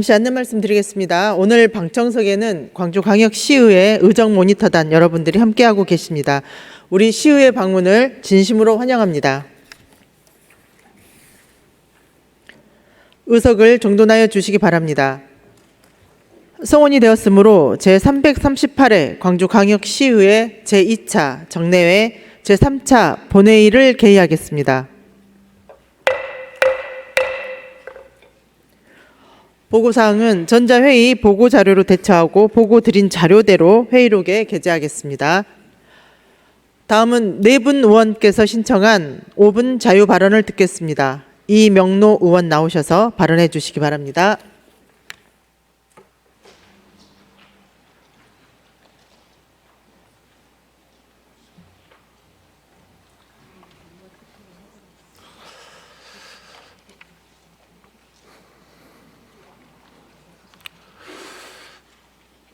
잠시 안내 말씀드리겠습니다. 오늘 방청석에는 광주광역시의회 의정모니터단 여러분들이 함께하고 계십니다. 우리 시의회 방문을 진심으로 환영합니다. 의석을 정돈하여 주시기 바랍니다. 성원이 되었으므로 제338회 광주광역시의회 제2차 정례회 제3차 본회의를 개의하겠습니다. 보고사항은 전자회의 보고자료로 대처하고 보고 드린 자료대로 회의록에 게재하겠습니다. 다음은 네 분 의원께서 신청한 5분 자유 발언을 듣겠습니다. 이명로 의원 나오셔서 발언해 주시기 바랍니다.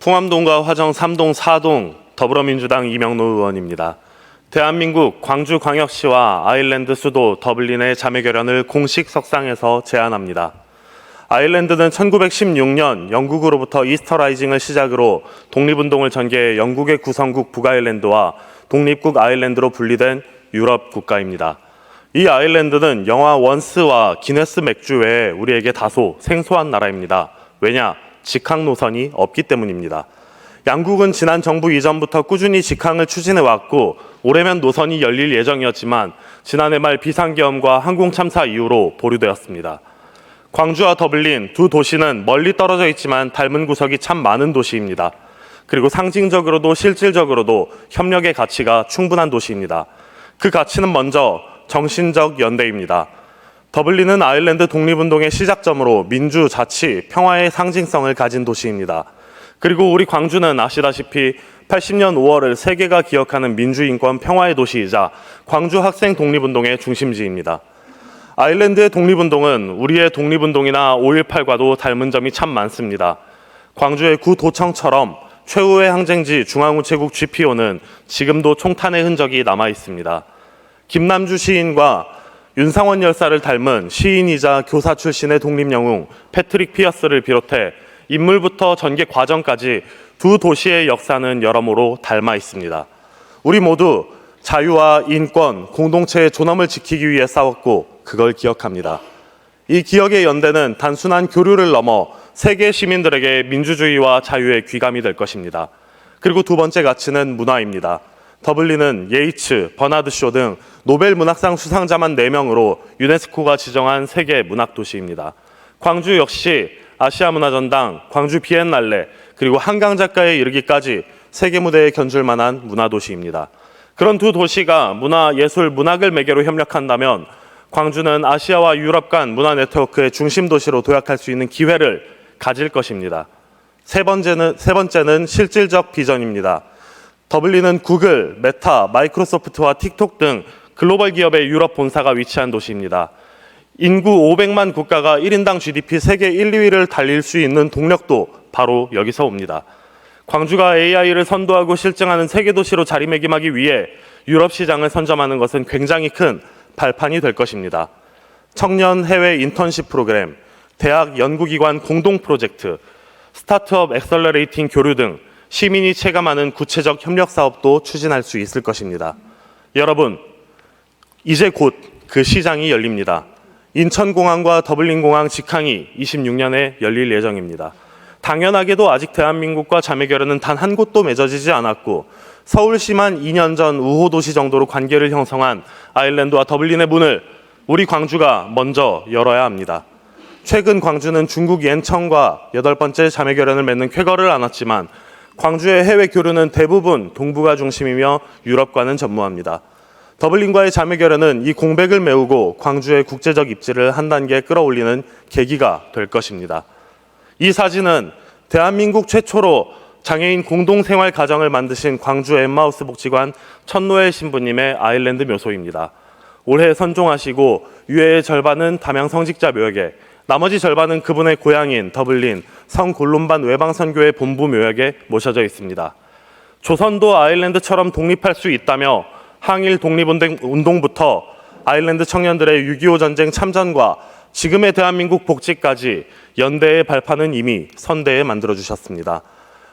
풍암동과 화정 3동 4동 더불어민주당 이명로 의원입니다. 대한민국 광주광역시와 아일랜드 수도 더블린의 자매결연을 공식 석상에서 제안합니다. 아일랜드는 1916년 영국으로부터 이스터라이징을 시작으로 독립운동을 전개해 영국의 구성국 북아일랜드와 독립국 아일랜드로 분리된 유럽 국가입니다. 이 아일랜드는 영화 원스와 기네스 맥주 외에 우리에게 다소 생소한 나라입니다. 왜냐? 직항 노선이 없기 때문입니다. 양국은 지난 정부 이전부터 꾸준히 직항을 추진해왔고 올해면 노선이 열릴 예정이었지만 지난해 말 비상계엄과 항공 참사 이후로 보류되었습니다. 광주와 더블린 두 도시는 멀리 떨어져 있지만 닮은 구석이 참 많은 도시입니다. 그리고 상징적으로도 실질적으로도 협력의 가치가 충분한 도시입니다. 그 가치는 먼저 정신적 연대입니다. 더블린은 아일랜드 독립운동의 시작점으로 민주, 자치, 평화의 상징성을 가진 도시입니다. 그리고 우리 광주는 아시다시피 80년 5월을 세계가 기억하는 민주인권 평화의 도시이자 광주 학생 독립운동의 중심지입니다. 아일랜드의 독립운동은 우리의 독립운동이나 5.18과도 닮은 점이 참 많습니다. 광주의 구도청처럼 최후의 항쟁지 중앙우체국 GPO는 지금도 총탄의 흔적이 남아 있습니다. 김남주 시인과 윤상원 열사를 닮은 시인이자 교사 출신의 독립영웅 패트릭 피어스를 비롯해 인물부터 전개 과정까지 두 도시의 역사는 여러모로 닮아 있습니다. 우리 모두 자유와 인권, 공동체의 존엄을 지키기 위해 싸웠고 그걸 기억합니다. 이 기억의 연대는 단순한 교류를 넘어 세계 시민들에게 민주주의와 자유의 귀감이 될 것입니다. 그리고 두 번째 가치는 문화입니다. 더블린은 예이츠, 버나드 쇼 등 노벨 문학상 수상자만 4명으로 유네스코가 지정한 세계 문학도시입니다. 광주 역시 아시아 문화전당, 광주 비엔날레, 그리고 한강 작가에 이르기까지 세계 무대에 견줄 만한 문화도시입니다. 그런 두 도시가 문화, 예술, 문학을 매개로 협력한다면 광주는 아시아와 유럽 간 문화 네트워크의 중심 도시로 도약할 수 있는 기회를 가질 것입니다. 세 번째는 실질적 비전입니다. 더블린은 구글, 메타, 마이크로소프트와 틱톡 등 글로벌 기업의 유럽 본사가 위치한 도시입니다. 인구 500만 국가가 1인당 GDP 세계 1, 2위를 달릴 수 있는 동력도 바로 여기서 옵니다. 광주가 AI를 선도하고 실증하는 세계 도시로 자리매김하기 위해 유럽 시장을 선점하는 것은 굉장히 큰 발판이 될 것입니다. 청년 해외 인턴십 프로그램, 대학 연구기관 공동 프로젝트, 스타트업 엑셀러레이팅 교류 등 시민이 체감하는 구체적 협력 사업도 추진할 수 있을 것입니다. 여러분, 이제 곧 그 시장이 열립니다. 인천공항과 더블린공항 직항이 26년에 열릴 예정입니다. 당연하게도 아직 대한민국과 자매결연은 단 한 곳도 맺어지지 않았고 서울시만 2년 전 우호도시 정도로 관계를 형성한 아일랜드와 더블린의 문을 우리 광주가 먼저 열어야 합니다. 최근 광주는 중국 옌청과 8번째 자매결연을 맺는 쾌거를 안았지만 광주의 해외 교류는 대부분 동북아 중심이며 유럽과는 전무합니다. 더블린과의 자매결연은 이 공백을 메우고 광주의 국제적 입지를 한 단계 끌어올리는 계기가 될 것입니다. 이 사진은 대한민국 최초로 장애인 공동생활 가정을 만드신 광주 엠마우스 복지관 천노엘 신부님의 아일랜드 묘소입니다. 올해 선종하시고 유해의 절반은 담양 성직자 묘역에, 나머지 절반은 그분의 고향인 더블린 성골룸반 외방선교회 본부 묘역에 모셔져 있습니다. 조선도 아일랜드처럼 독립할 수 있다며 항일 독립운동부터 아일랜드 청년들의 6.25 전쟁 참전과 지금의 대한민국 복지까지 연대의 발판은 이미 선대에 만들어주셨습니다.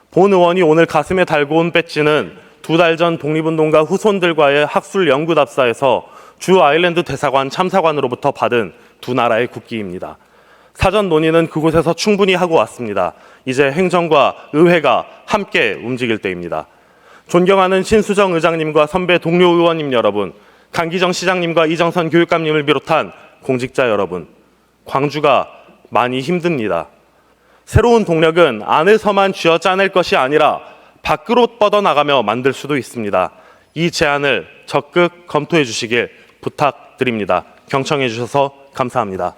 본 의원이 오늘 가슴에 달고 온 배지는 2달 전 독립운동가 후손들과의 학술 연구답사에서 주 아일랜드 대사관 참사관으로부터 받은 두 나라의 국기입니다. 사전 논의는 그곳에서 충분히 하고 왔습니다. 이제 행정과 의회가 함께 움직일 때입니다. 존경하는 신수정 의장님과 선배 동료 의원님 여러분, 강기정 시장님과 이정선 교육감님을 비롯한 공직자 여러분, 광주가 많이 힘듭니다. 새로운 동력은 안에서만 쥐어짜낼 것이 아니라 밖으로 뻗어나가며 만들 수도 있습니다. 이 제안을 적극 검토해 주시길 부탁드립니다. 경청해 주셔서 감사합니다.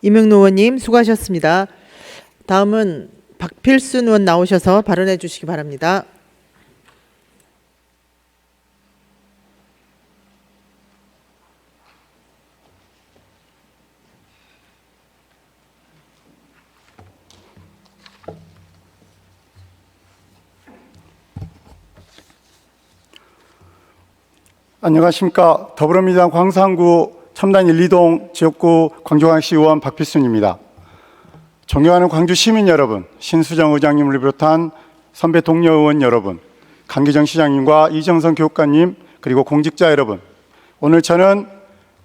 이명노 의원님 수고하셨습니다. 다음은 박필순 의원 나오셔서 발언해 주시기 바랍니다. 안녕하십니까. 더불어민주당 광산구 첨단 1, 2동 지역구 광주광역시 의원 박필순입니다. 존경하는 광주 시민 여러분, 신수정 의장님을 비롯한 선배 동료 의원 여러분, 강기정 시장님과 이정선 교육관님, 그리고 공직자 여러분, 오늘 저는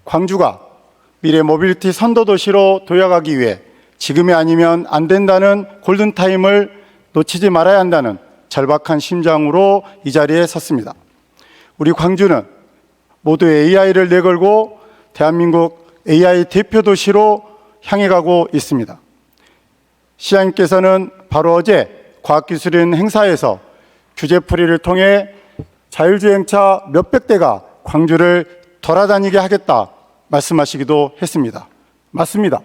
광주가 미래 모빌리티 선도도시로 도약하기 위해 지금이 아니면 안 된다는 골든타임을 놓치지 말아야 한다는 절박한 심정으로 이 자리에 섰습니다. 우리 광주는 모두 AI를 내걸고 대한민국 AI 대표 도시로 향해 가고 있습니다. 시장님께서는 바로 어제 과학기술인 행사에서 규제풀이를 통해 자율주행차 몇백 대가 광주를 돌아다니게 하겠다 말씀하시기도 했습니다. 맞습니다.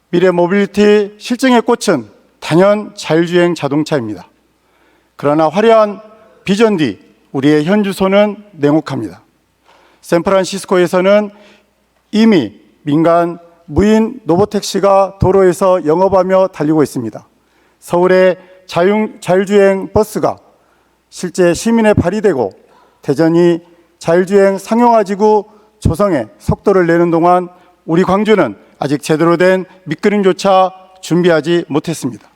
미래 모빌리티 실증의 꽃은 단연 자율주행 자동차입니다. 그러나 화려한 비전 뒤 우리의 현주소는 냉혹합니다. 샌프란시스코에서는 이미 민간 무인 로보택시가 도로에서 영업하며 달리고 있습니다. 서울의 자율주행 버스가 실제 시민에 발휘되고 대전이 자율주행 상용화지구 조성에 속도를 내는 동안 우리 광주는 아직 제대로 된 밑그림조차 준비하지 못했습니다.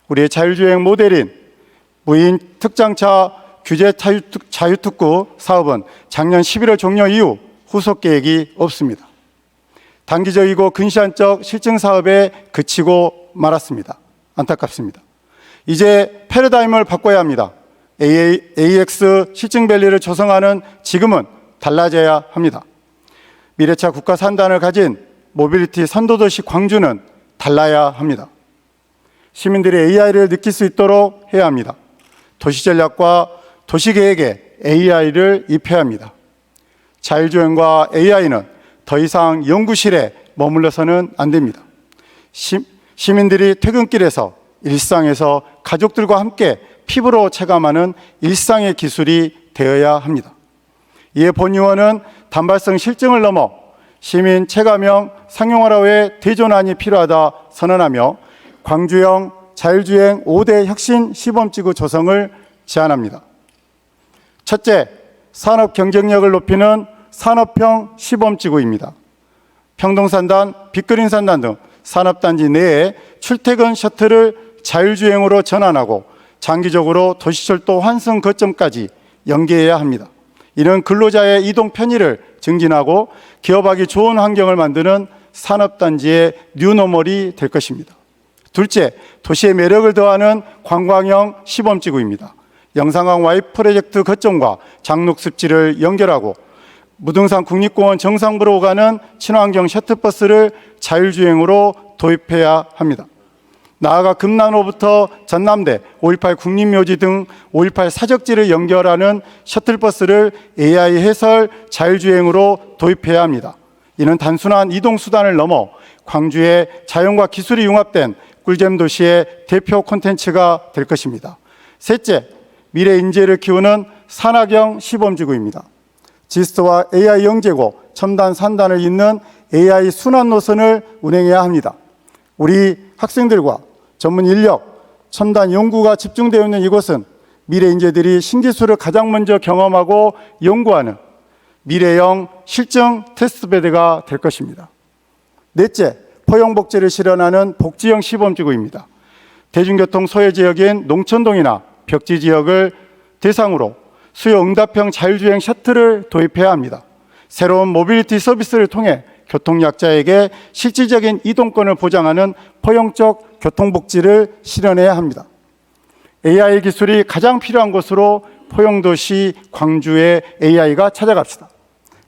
우리의 자율주행 모델인 무인 특장차 규제 자유특구 사업은 작년 11월 종료 이후 후속 계획이 없습니다. 단기적이고 근시안적 실증 사업에 그치고 말았습니다. 안타깝습니다. 이제 패러다임을 바꿔야 합니다. AX 실증밸리를 조성하는 지금은 달라져야 합니다. 미래차 국가 산단을 가진 모빌리티 선도도시 광주는 달라야 합니다. 시민들이 AI를 느낄 수 있도록 해야 합니다. 도시전략과 도시계획에 AI를 입혀야 합니다. 자율주행과 AI는 더 이상 연구실에 머물러서는 안 됩니다. 시민들이 퇴근길에서 일상에서 가족들과 함께 피부로 체감하는 일상의 기술이 되어야 합니다. 이에 본 의원은 단발성 실증을 넘어 시민 체감형 상용화로의 대전환이 필요하다 선언하며 광주형 자율주행 5대 혁신 시범지구 조성을 제안합니다. 첫째, 산업 경쟁력을 높이는 산업형 시범지구입니다. 평동산단, 빅그린산단 등 산업단지 내에 출퇴근 셔틀을 자율주행으로 전환하고 장기적으로 도시철도 환승 거점까지 연계해야 합니다. 이는 근로자의 이동 편의를 증진하고 기업하기 좋은 환경을 만드는 산업단지의 뉴노멀이 될 것입니다. 둘째, 도시의 매력을 더하는 관광형 시범지구입니다. 영산강 Y 프로젝트 거점과 장록습지를 연결하고 무등산 국립공원 정상부로 가는 친환경 셔틀버스를 자율주행으로 도입해야 합니다. 나아가 금남로부터 전남대, 5.18 국립묘지 등 5.18 사적지를 연결하는 셔틀버스를 AI 해설 자율주행으로 도입해야 합니다. 이는 단순한 이동수단을 넘어 광주의 자연과 기술이 융합된 꿀잼 도시의 대표 콘텐츠가 될 것입니다. 셋째, 미래 인재를 키우는 산학형 시범지구입니다. 지스트와 AI 영재고 첨단 산단을 잇는 AI 순환 노선을 운행해야 합니다. 우리 학생들과 전문 인력, 첨단 연구가 집중되어 있는 이곳은 미래 인재들이 신기술을 가장 먼저 경험하고 연구하는 미래형 실증 테스트베드가 될 것입니다. 넷째, 포용복지를 실현하는 복지형 시범지구입니다. 대중교통 소외 지역인 농천동이나 벽지 지역을 대상으로 수요 응답형 자율주행 셔틀을 도입해야 합니다. 새로운 모빌리티 서비스를 통해 교통약자에게 실질적인 이동권을 보장하는 포용적 교통복지를 실현해야 합니다. AI 기술이 가장 필요한 곳으로 포용도시 광주의 AI가 찾아갑시다.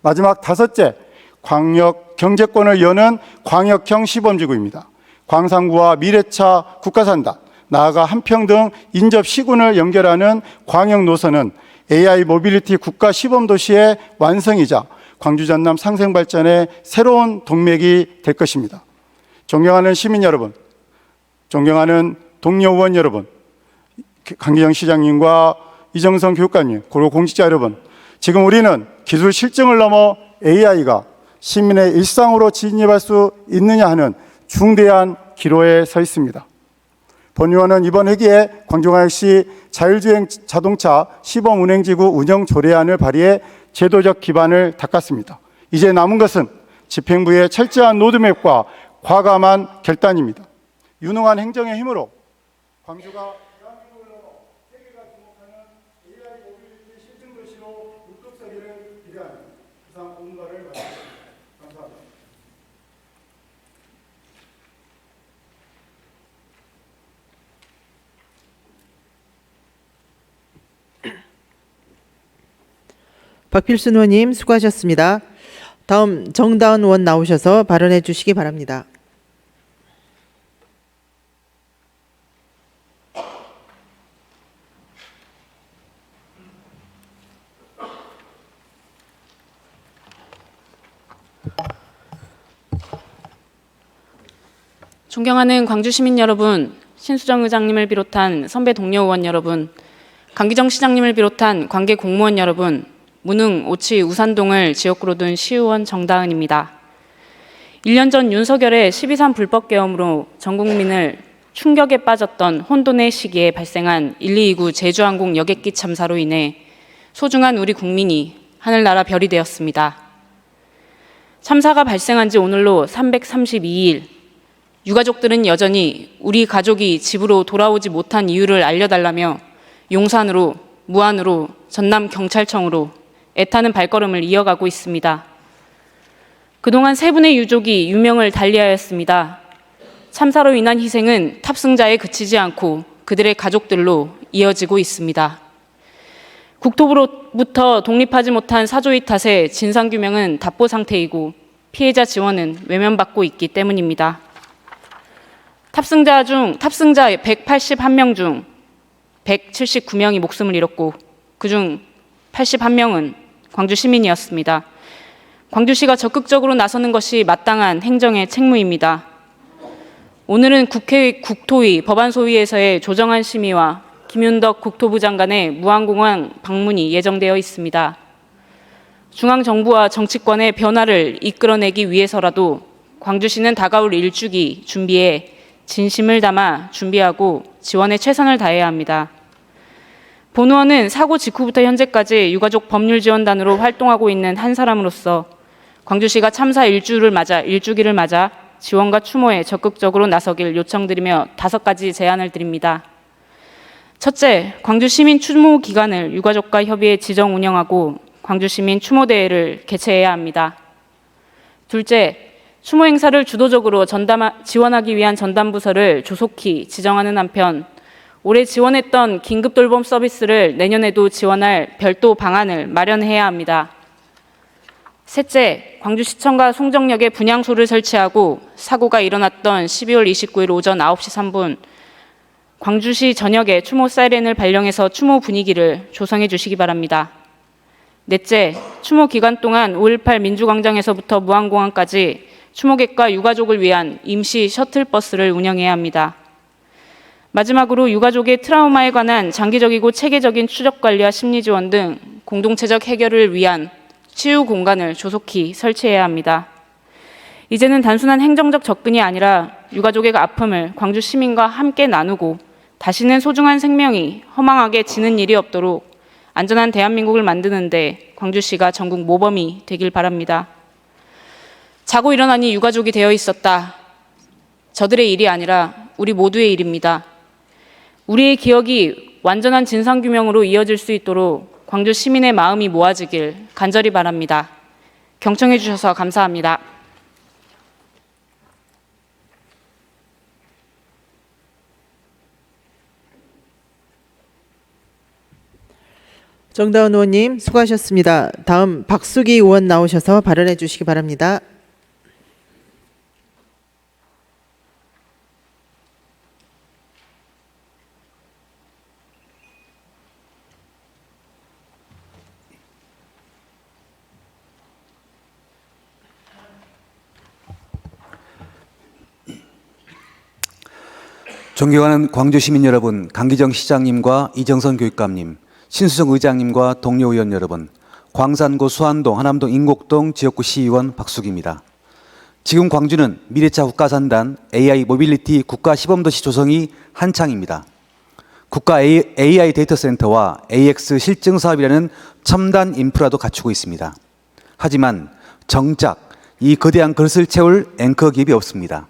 마지막 다섯째, 광역 경제권을 여는 광역형 시범지구입니다. 광산구와 미래차 국가산단, 나아가 한평등 인접 시군을 연결하는 광역 노선은 AI 모빌리티 국가 시범도시의 완성이자 광주 전남 상생 발전의 새로운 동맥이 될 것입니다. 존경하는 시민 여러분, 존경하는 동료 의원 여러분, 강기정 시장님과 이정성 교육감님, 그리고 공직자 여러분, 지금 우리는 기술 실증을 넘어 AI가 시민의 일상으로 진입할 수 있느냐 하는 중대한 기로에 서 있습니다. 본 의원은 이번 회기에 광주광역시 자율주행 자동차 시범운행지구 운영 조례안을 발의해 제도적 기반을 닦았습니다. 이제 남은 것은 집행부의 철저한 로드맵과 과감한 결단입니다. 유능한 행정의 힘으로 광주가 대한민국을 넘어 세계가 주목하는 AI 모빌리티 실증도시로 우뚝서기를 기대합니다. 이상 공부를 마치겠습니다. 감사합니다. 박필순 의원님 수고하셨습니다. 다음 정다은 의원 나오셔서 발언해 주시기 바랍니다. 존경하는 광주 시민 여러분, 신수정 의장님을 비롯한 선배 동료 의원 여러분, 강기정 시장님을 비롯한 관계 공무원 여러분, 무능, 오치, 우산동을 지역구로 둔 시의원 정다은입니다. 1년 전 윤석열의 12.3 불법 계엄으로 전 국민을 충격에 빠졌던 혼돈의 시기에 발생한 1229 제주항공 여객기 참사로 인해 소중한 우리 국민이 하늘나라 별이 되었습니다. 참사가 발생한 지 오늘로 332일, 유가족들은 여전히 우리 가족이 집으로 돌아오지 못한 이유를 알려달라며 용산으로, 무안으로, 전남경찰청으로 애타는 발걸음을 이어가고 있습니다. 그동안 세 분의 유족이 유명을 달리하였습니다. 참사로 인한 희생은 탑승자에 그치지 않고 그들의 가족들로 이어지고 있습니다. 국토부로부터 독립하지 못한 사조의 탓에 진상규명은 답보 상태이고 피해자 지원은 외면받고 있기 때문입니다. 탑승자 181명 중 179명이 목숨을 잃었고 그중 81명은 광주 시민이었습니다. 광주시가 적극적으로 나서는 것이 마땅한 행정의 책무입니다. 오늘은 국회 국토위 법안소위에서의 조정한 심의와 김윤덕 국토부 장관의 무안공항 방문이 예정되어 있습니다. 중앙정부와 정치권의 변화를 이끌어내기 위해서라도 광주시는 다가올 일주기 준비에 진심을 담아 준비하고 지원에 최선을 다해야 합니다. 본 의원은 사고 직후부터 현재까지 유가족 법률지원단으로 활동하고 있는 한 사람으로서 광주시가 참사 일주기를 맞아 지원과 추모에 적극적으로 나서길 요청드리며 5가지 제안을 드립니다. 첫째, 광주 시민 추모 기간을 유가족과 협의해 지정 운영하고 광주 시민 추모 대회를 개최해야 합니다. 둘째, 추모 행사를 주도적으로 지원하기 위한 전담부서를 조속히 지정하는 한편 올해 지원했던 긴급 돌봄 서비스를 내년에도 지원할 별도 방안을 마련해야 합니다. 셋째, 광주시청과 송정역에 분향소를 설치하고 사고가 일어났던 12월 29일 오전 9시 3분 광주시 전역에 추모 사이렌을 발령해서 추모 분위기를 조성해 주시기 바랍니다. 넷째, 추모 기간 동안 5.18 민주광장에서부터 무안공항까지 추모객과 유가족을 위한 임시 셔틀버스를 운영해야 합니다. 마지막으로 유가족의 트라우마에 관한 장기적이고 체계적인 추적 관리와 심리 지원 등 공동체적 해결을 위한 치유 공간을 조속히 설치해야 합니다. 이제는 단순한 행정적 접근이 아니라 유가족의 아픔을 광주 시민과 함께 나누고 다시는 소중한 생명이 허망하게 지는 일이 없도록 안전한 대한민국을 만드는데 광주시가 전국 모범이 되길 바랍니다. 자고 일어나니 유가족이 되어 있었다. 저들의 일이 아니라 우리 모두의 일입니다. 우리의 기억이 완전한 진상규명으로 이어질 수 있도록 광주 시민의 마음이 모아지길 간절히 바랍니다. 경청해 주셔서 감사합니다. 정다운 의원님 수고하셨습니다. 다음 박수기 의원 나오셔서 발언해 주시기 바랍니다. 존경하는 광주 시민 여러분, 강기정 시장님과 이정선 교육감님, 신수정 의장님과 동료 의원 여러분, 광산구 수안동, 하남동, 인곡동 지역구 시의원 박수기입니다. 지금 광주는 미래차 국가산단 AI 모빌리티 국가시범도시 조성이 한창입니다. 국가 AI 데이터센터와 AX 실증 사업이라는 첨단 인프라도 갖추고 있습니다. 하지만 정작 이 거대한 그릇을 채울 앵커 기업이 없습니다.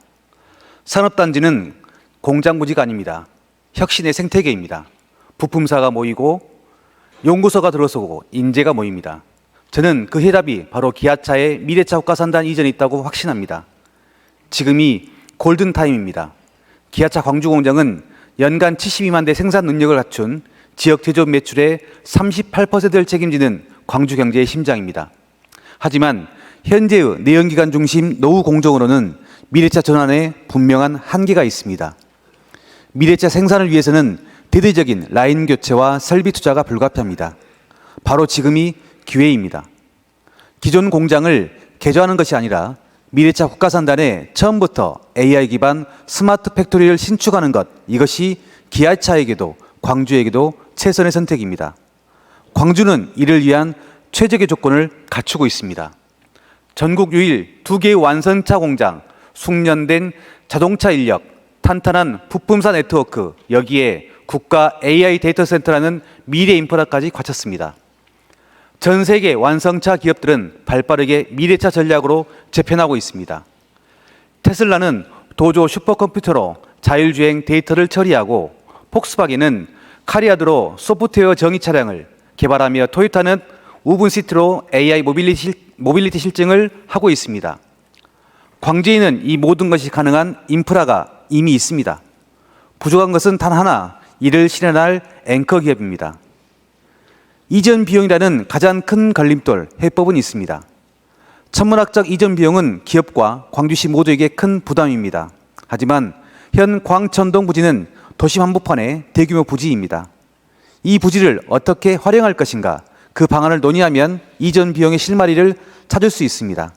산업단지는 공장 부지가 아닙니다. 혁신의 생태계입니다. 부품사가 모이고 연구소가 들어서고 인재가 모입니다. 저는 그 해답이 바로 기아차의 미래차 국가산단 이전에 있다고 확신합니다. 지금이 골든타임입니다. 기아차 광주공장은 연간 72만 대 생산 능력을 갖춘 지역 제조업 매출의 38%를 책임지는 광주 경제의 심장입니다. 하지만 현재의 내연기관 중심 노후 공정으로는 미래차 전환에 분명한 한계가 있습니다. 미래차 생산을 위해서는 대대적인 라인 교체와 설비 투자가 불가피합니다. 바로 지금이 기회입니다. 기존 공장을 개조하는 것이 아니라 미래차 국가산단에 처음부터 AI 기반 스마트 팩토리를 신축하는 것, 이것이 기아차에게도 광주에게도 최선의 선택입니다. 광주는 이를 위한 최적의 조건을 갖추고 있습니다. 전국 유일 2개의 완성차 공장, 숙련된 자동차 인력, 탄탄한 부품사 네트워크, 여기에 국가 AI 데이터 센터라는 미래 인프라까지 갖췄습니다. 전 세계 완성차 기업들은 발빠르게 미래차 전략으로 재편하고 있습니다. 테슬라는 도조 슈퍼컴퓨터로 자율주행 데이터를 처리하고, 폭스바겐은 카리아드로 소프트웨어 정의 차량을 개발하며, 토요타는 우븐시티로 AI 모빌리티 실증을 하고 있습니다. 광주에는 이 모든 것이 가능한 인프라가 이미 있습니다. 부족한 것은 단 하나, 이를 실현할 앵커 기업입니다. 이전 비용이라는 가장 큰 걸림돌, 해법은 있습니다. 천문학적 이전 비용은 기업과 광주시 모두에게 큰 부담입니다. 하지만 현 광천동 부지는 도심 한복판의 대규모 부지입니다. 이 부지를 어떻게 활용할 것인가, 그 방안을 논의하면 이전 비용의 실마리를 찾을 수 있습니다.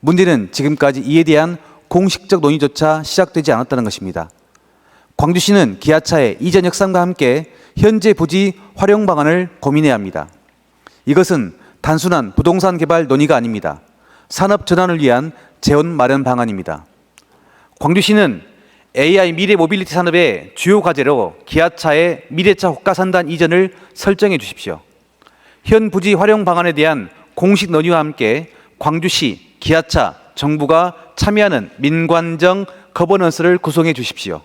문제는 지금까지 이에 대한 공식적 논의조차 시작되지 않았다는 것입니다. 광주시는 기아차의 이전 협상과 함께 현재 부지 활용 방안을 고민해야 합니다. 이것은 단순한 부동산 개발 논의가 아닙니다. 산업 전환을 위한 재원 마련 방안입니다. 광주시는 AI 미래 모빌리티 산업의 주요 과제로 기아차의 미래차 국가산단 이전을 설정해 주십시오. 현 부지 활용 방안에 대한 공식 논의와 함께 광주시, 기아차, 정부가 참여하는 민관정 거버넌스를 구성해 주십시오.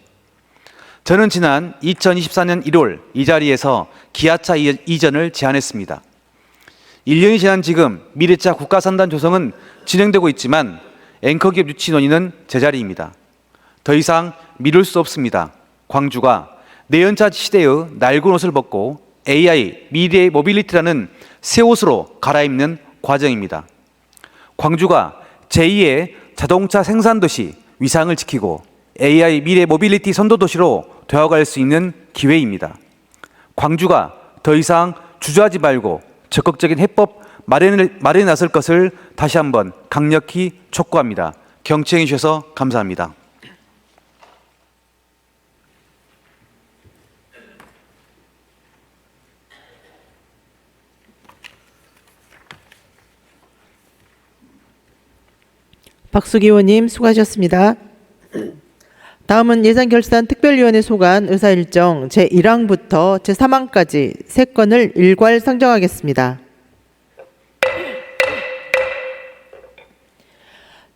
저는 지난 2024년 1월 이 자리에서 기아차 이전을 제안했습니다. 1년이 지난 지금 미래차 국가산단 조성은 진행되고 있지만 앵커기업 유치 논의는 제자리입니다. 더 이상 미룰 수 없습니다. 광주가 내연차 시대의 낡은 옷을 벗고 AI 미래 모빌리티라는 새 옷으로 갈아입는 과정입니다. 광주가 제2의 자동차 생산도시 위상을 지키고 AI 미래 모빌리티 선도도시로 되어갈 수 있는 기회입니다. 광주가 더 이상 주저하지 말고 적극적인 해법 마련에 나설 것을 다시 한번 강력히 촉구합니다. 경청해 주셔서 감사합니다. 박수기 의원님 수고하셨습니다. 다음은 예산결산특별위원회 소관 의사일정 제1항부터 제3항까지 3건을 일괄 상정하겠습니다.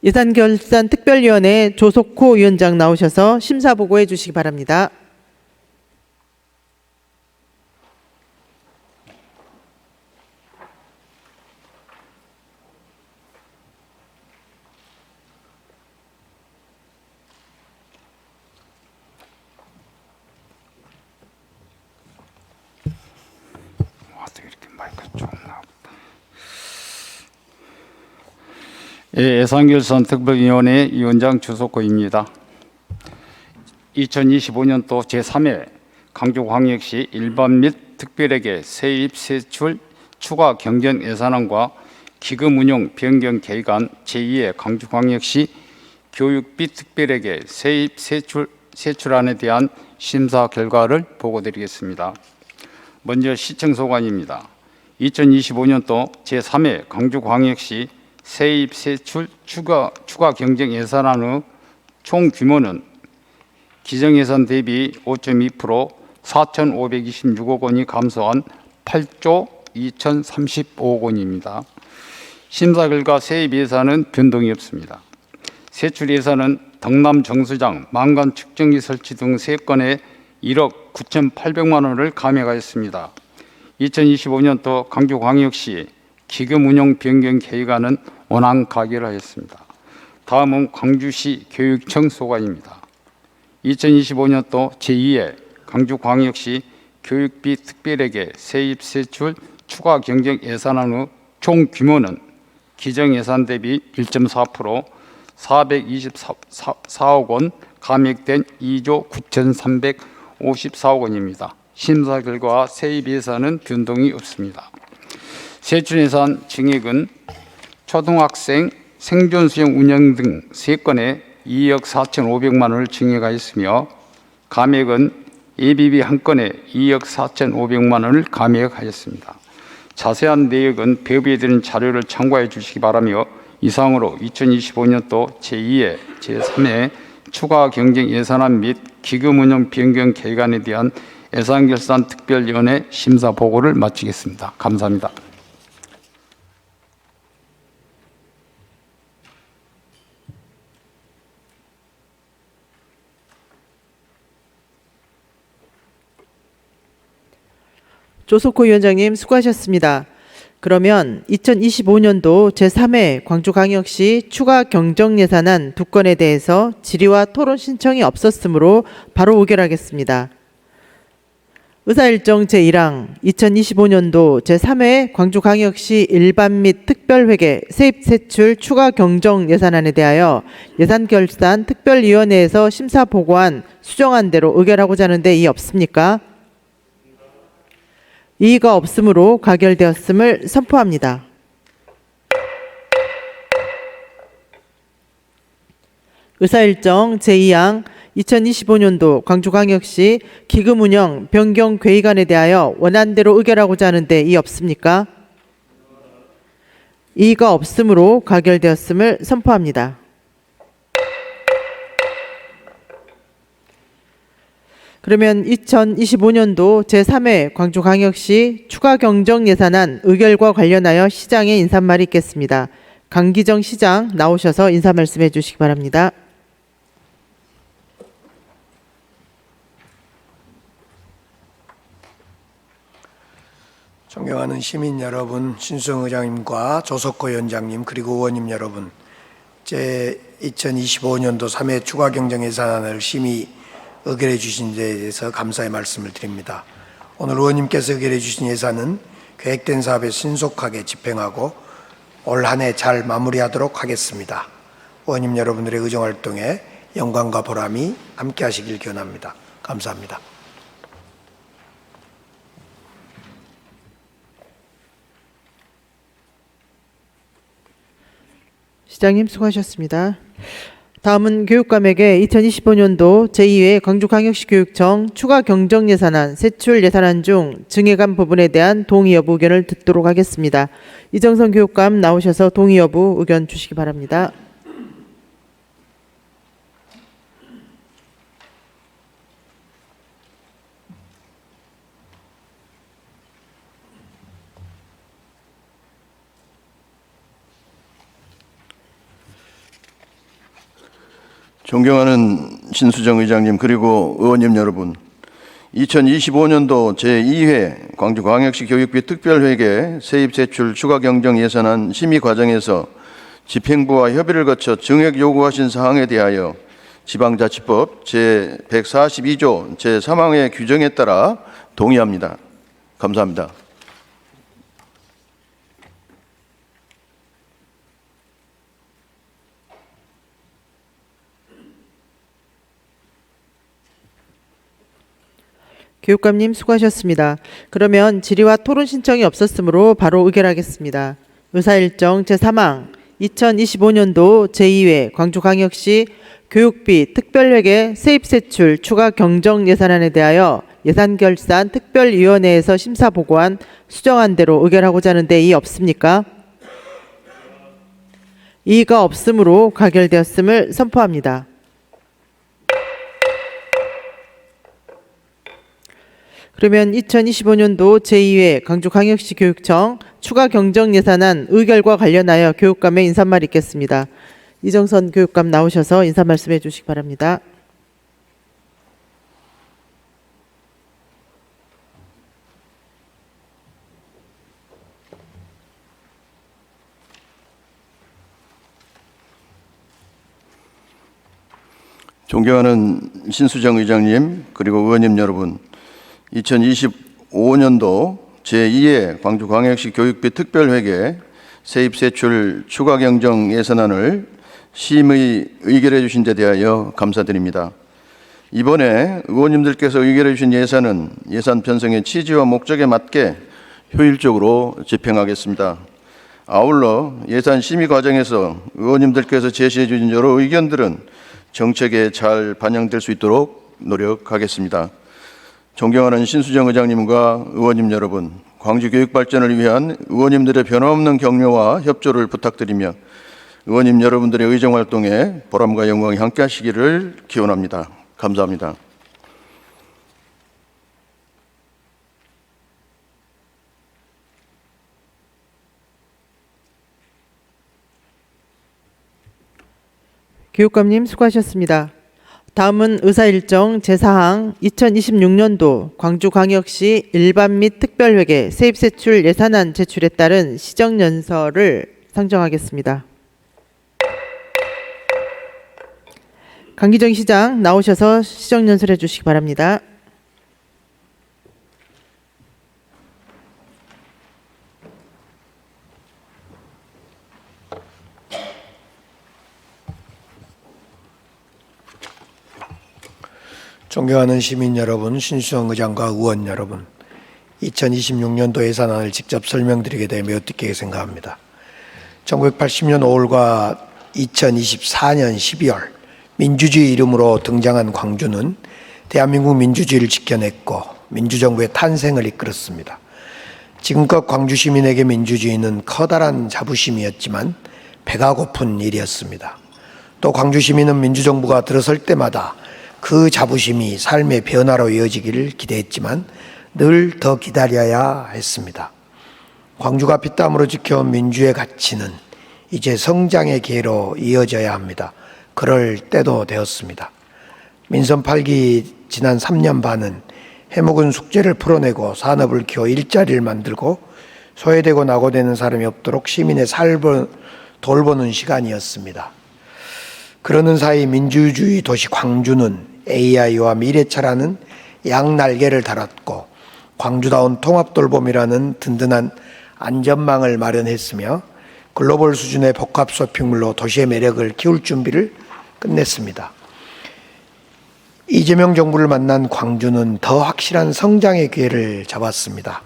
예산결산특별위원회 조석호 위원장 나오셔서 심사보고해 주시기 바랍니다. 예산결산특별위원회 위원장 주석호입니다. 2025년도 제3회 강주광역시 일반 및 특별에게 세입 세출 추가 경정 예산안과 기금 운용 변경 계획안 제2회 강주광역시 교육비 특별에게 세입 세출안에 대한 심사 결과를 보고드리겠습니다. 먼저 시청 소관입니다. 2025년도 제3회 강주광역시 세입 세출 추가 경정 예산안의 총 규모는 기정 예산 대비 5.2% 4,526억 원이 감소한 8조 2,035억 원입니다. 심사 결과 세입 예산은 변동이 없습니다. 세출 예산은 덕남 정수장 망간 측정기 설치 등 3건에 1억 9,800만 원을 감액하였습니다. 2025년도 강주광역시 기금 운용 변경 계획안은 원안 가결하였습니다. 다음은 광주시 교육청 소관입니다. 2025년도 제2회 강주광역시 교육비 특별에게 세입 세출 추가 경정 예산안의 총 규모는 기정 예산 대비 1.4% 424억 원 감액된 2조 9,354억 원입니다. 심사 결과 세입 예산은 변동이 없습니다. 세출 예산 증액은 초등학생 생존 수영 운영 등 3건에 2억 4,500만 원을 증액하였으며 감액은 예비비 1건에 2억 4,500만 원을 감액하였습니다. 자세한 내역은 배부에 드린 자료를 참고해 주시기 바라며 이상으로 2025년도 제2회, 제3회 추가 경정 예산안 및 기금 운용 변경 계획안에 대한 예산결산특별위원회 심사 보고를 마치겠습니다. 감사합니다. 조석호 위원장님 수고하셨습니다. 그러면 2025년도 제3회 광주광역시 추가 경정 예산안 2건에 대해서 질의와 토론 신청이 없었으므로 바로 의결하겠습니다. 의사일정 제1항 2025년도 제3회 광주광역시 일반 및 특별회계 세입세출 추가 경정 예산안에 대하여 예산결산 특별위원회에서 심사 보고한 수정안 대로 의결하고자 하는데 이의 없습니까? 이의가 없으므로 가결되었음을 선포합니다. 의사일정 제2항 2025년도 광주광역시 기금운영 변경 계획안에 대하여 원안대로 의결하고자 하는데 이의 없습니까? 이의가 없으므로 가결되었음을 선포합니다. 그러면 2025년도 제3회 광주광역시 추가 경정 예산안 의결과 관련하여 시장의 인사말이 있겠습니다. 강기정 시장 나오셔서 인사 말씀해 주시기 바랍니다. 존경하는 시민 여러분, 신수정 의장님과 조석호 위원장님 그리고 의원님 여러분, 제 2025년도 3회 추가 경정 예산안을 심의 의결해 주신 데에 대해서 감사의 말씀을 드립니다. 오늘 의원님께서 의결해 주신 예산은 계획된 사업에 신속하게 집행하고 올 한 해 잘 마무리하도록 하겠습니다. 의원님 여러분들의 의정활동에 영광과 보람이 함께 하시길 기원합니다. 감사합니다. 시장님 수고하셨습니다. 다음은 교육감에게 2025년도 제2회 광주광역시 교육청 추가 경정 예산안 세출 예산안 중 증액안 부분에 대한 동의 여부 의견을 듣도록 하겠습니다. 이정선 교육감 나오셔서 동의 여부 의견 주시기 바랍니다. 존경하는 신수정 의장님 그리고 의원님 여러분, 2025년도 제2회 광주광역시 교육비 특별회계 세입세출 추가 경정 예산안 심의 과정에서 집행부와 협의를 거쳐 증액 요구하신 사항에 대하여 지방자치법 제142조 제3항의 규정에 따라 동의합니다. 감사합니다. 교육감님 수고하셨습니다. 그러면 질의와 토론 신청이 없었으므로 바로 의결하겠습니다. 의사일정 제3항 2025년도 제2회 광주광역시 교육비 특별회계 세입세출 추가 경정 예산안에 대하여 예산결산 특별위원회에서 심사 보고한 수정안 대로 의결하고자 하는데 이의 없습니까? 이의가 없으므로 가결되었음을 선포합니다. 그러면 2025년도 제2회 광주광역시 교육청 추가 경정 예산안 의결과 관련하여 교육감의 인사말 있겠습니다. 이정선 교육감 나오셔서 인사 말씀해 주시기 바랍니다. 존경하는 신수정 의장님 그리고 의원님 여러분, 2025년도 제2회 광주광역시 교육비 특별회계 세입세출 추가 경정 예산안을 심의 의결해 주신 데 대하여 감사드립니다. 이번에 의원님들께서 의결해 주신 예산은 예산 편성의 취지와 목적에 맞게 효율적으로 집행하겠습니다. 아울러 예산 심의 과정에서 의원님들께서 제시해 주신 여러 의견들은 정책에 잘 반영될 수 있도록 노력하겠습니다. 존경하는 신수정 의장님과 의원님 여러분, 광주 교육 발전을 위한 의원님들의 변함없는 격려와 협조를 부탁드리며 의원님 여러분들의 의정 활동에 보람과 영광이 함께하시기를 기원합니다. 감사합니다. 교육감님 수고하셨습니다. 다음은 의사일정 제4항 2026년도 광주광역시 일반 및 특별회계 세입세출 예산안 제출에 따른 시정연설을 상정하겠습니다. 강기정 시장 나오셔서 시정연설해 주시기 바랍니다. 존경하는 시민 여러분, 신수정 의장과 의원 여러분, 2026년도 예산안을 직접 설명드리게 되어 매우 뜻깊게 생각합니다. 1980년 5월과 2024년 12월 민주주의 이름으로 등장한 광주는 대한민국 민주주의를 지켜냈고 민주정부의 탄생을 이끌었습니다. 지금껏 광주 시민에게 민주주의는 커다란 자부심이었지만 배가 고픈 일이었습니다. 또 광주 시민은 민주정부가 들어설 때마다 그 자부심이 삶의 변화로 이어지기를 기대했지만 늘 더 기다려야 했습니다. 광주가 피땀으로 지켜온 민주의 가치는 이제 성장의 기회로 이어져야 합니다. 그럴 때도 되었습니다. 민선 8기 지난 3년 반은 해묵은 숙제를 풀어내고 산업을 키워 일자리를 만들고 소외되고 낙오되는 사람이 없도록 시민의 삶을 돌보는 시간이었습니다. 그러는 사이 민주주의 도시 광주는 AI와 미래차라는 양날개를 달았고 광주다운 통합돌봄이라는 든든한 안전망을 마련했으며 글로벌 수준의 복합 쇼핑몰로 도시의 매력을 키울 준비를 끝냈습니다. 이재명 정부를 만난 광주는 더 확실한 성장의 기회를 잡았습니다.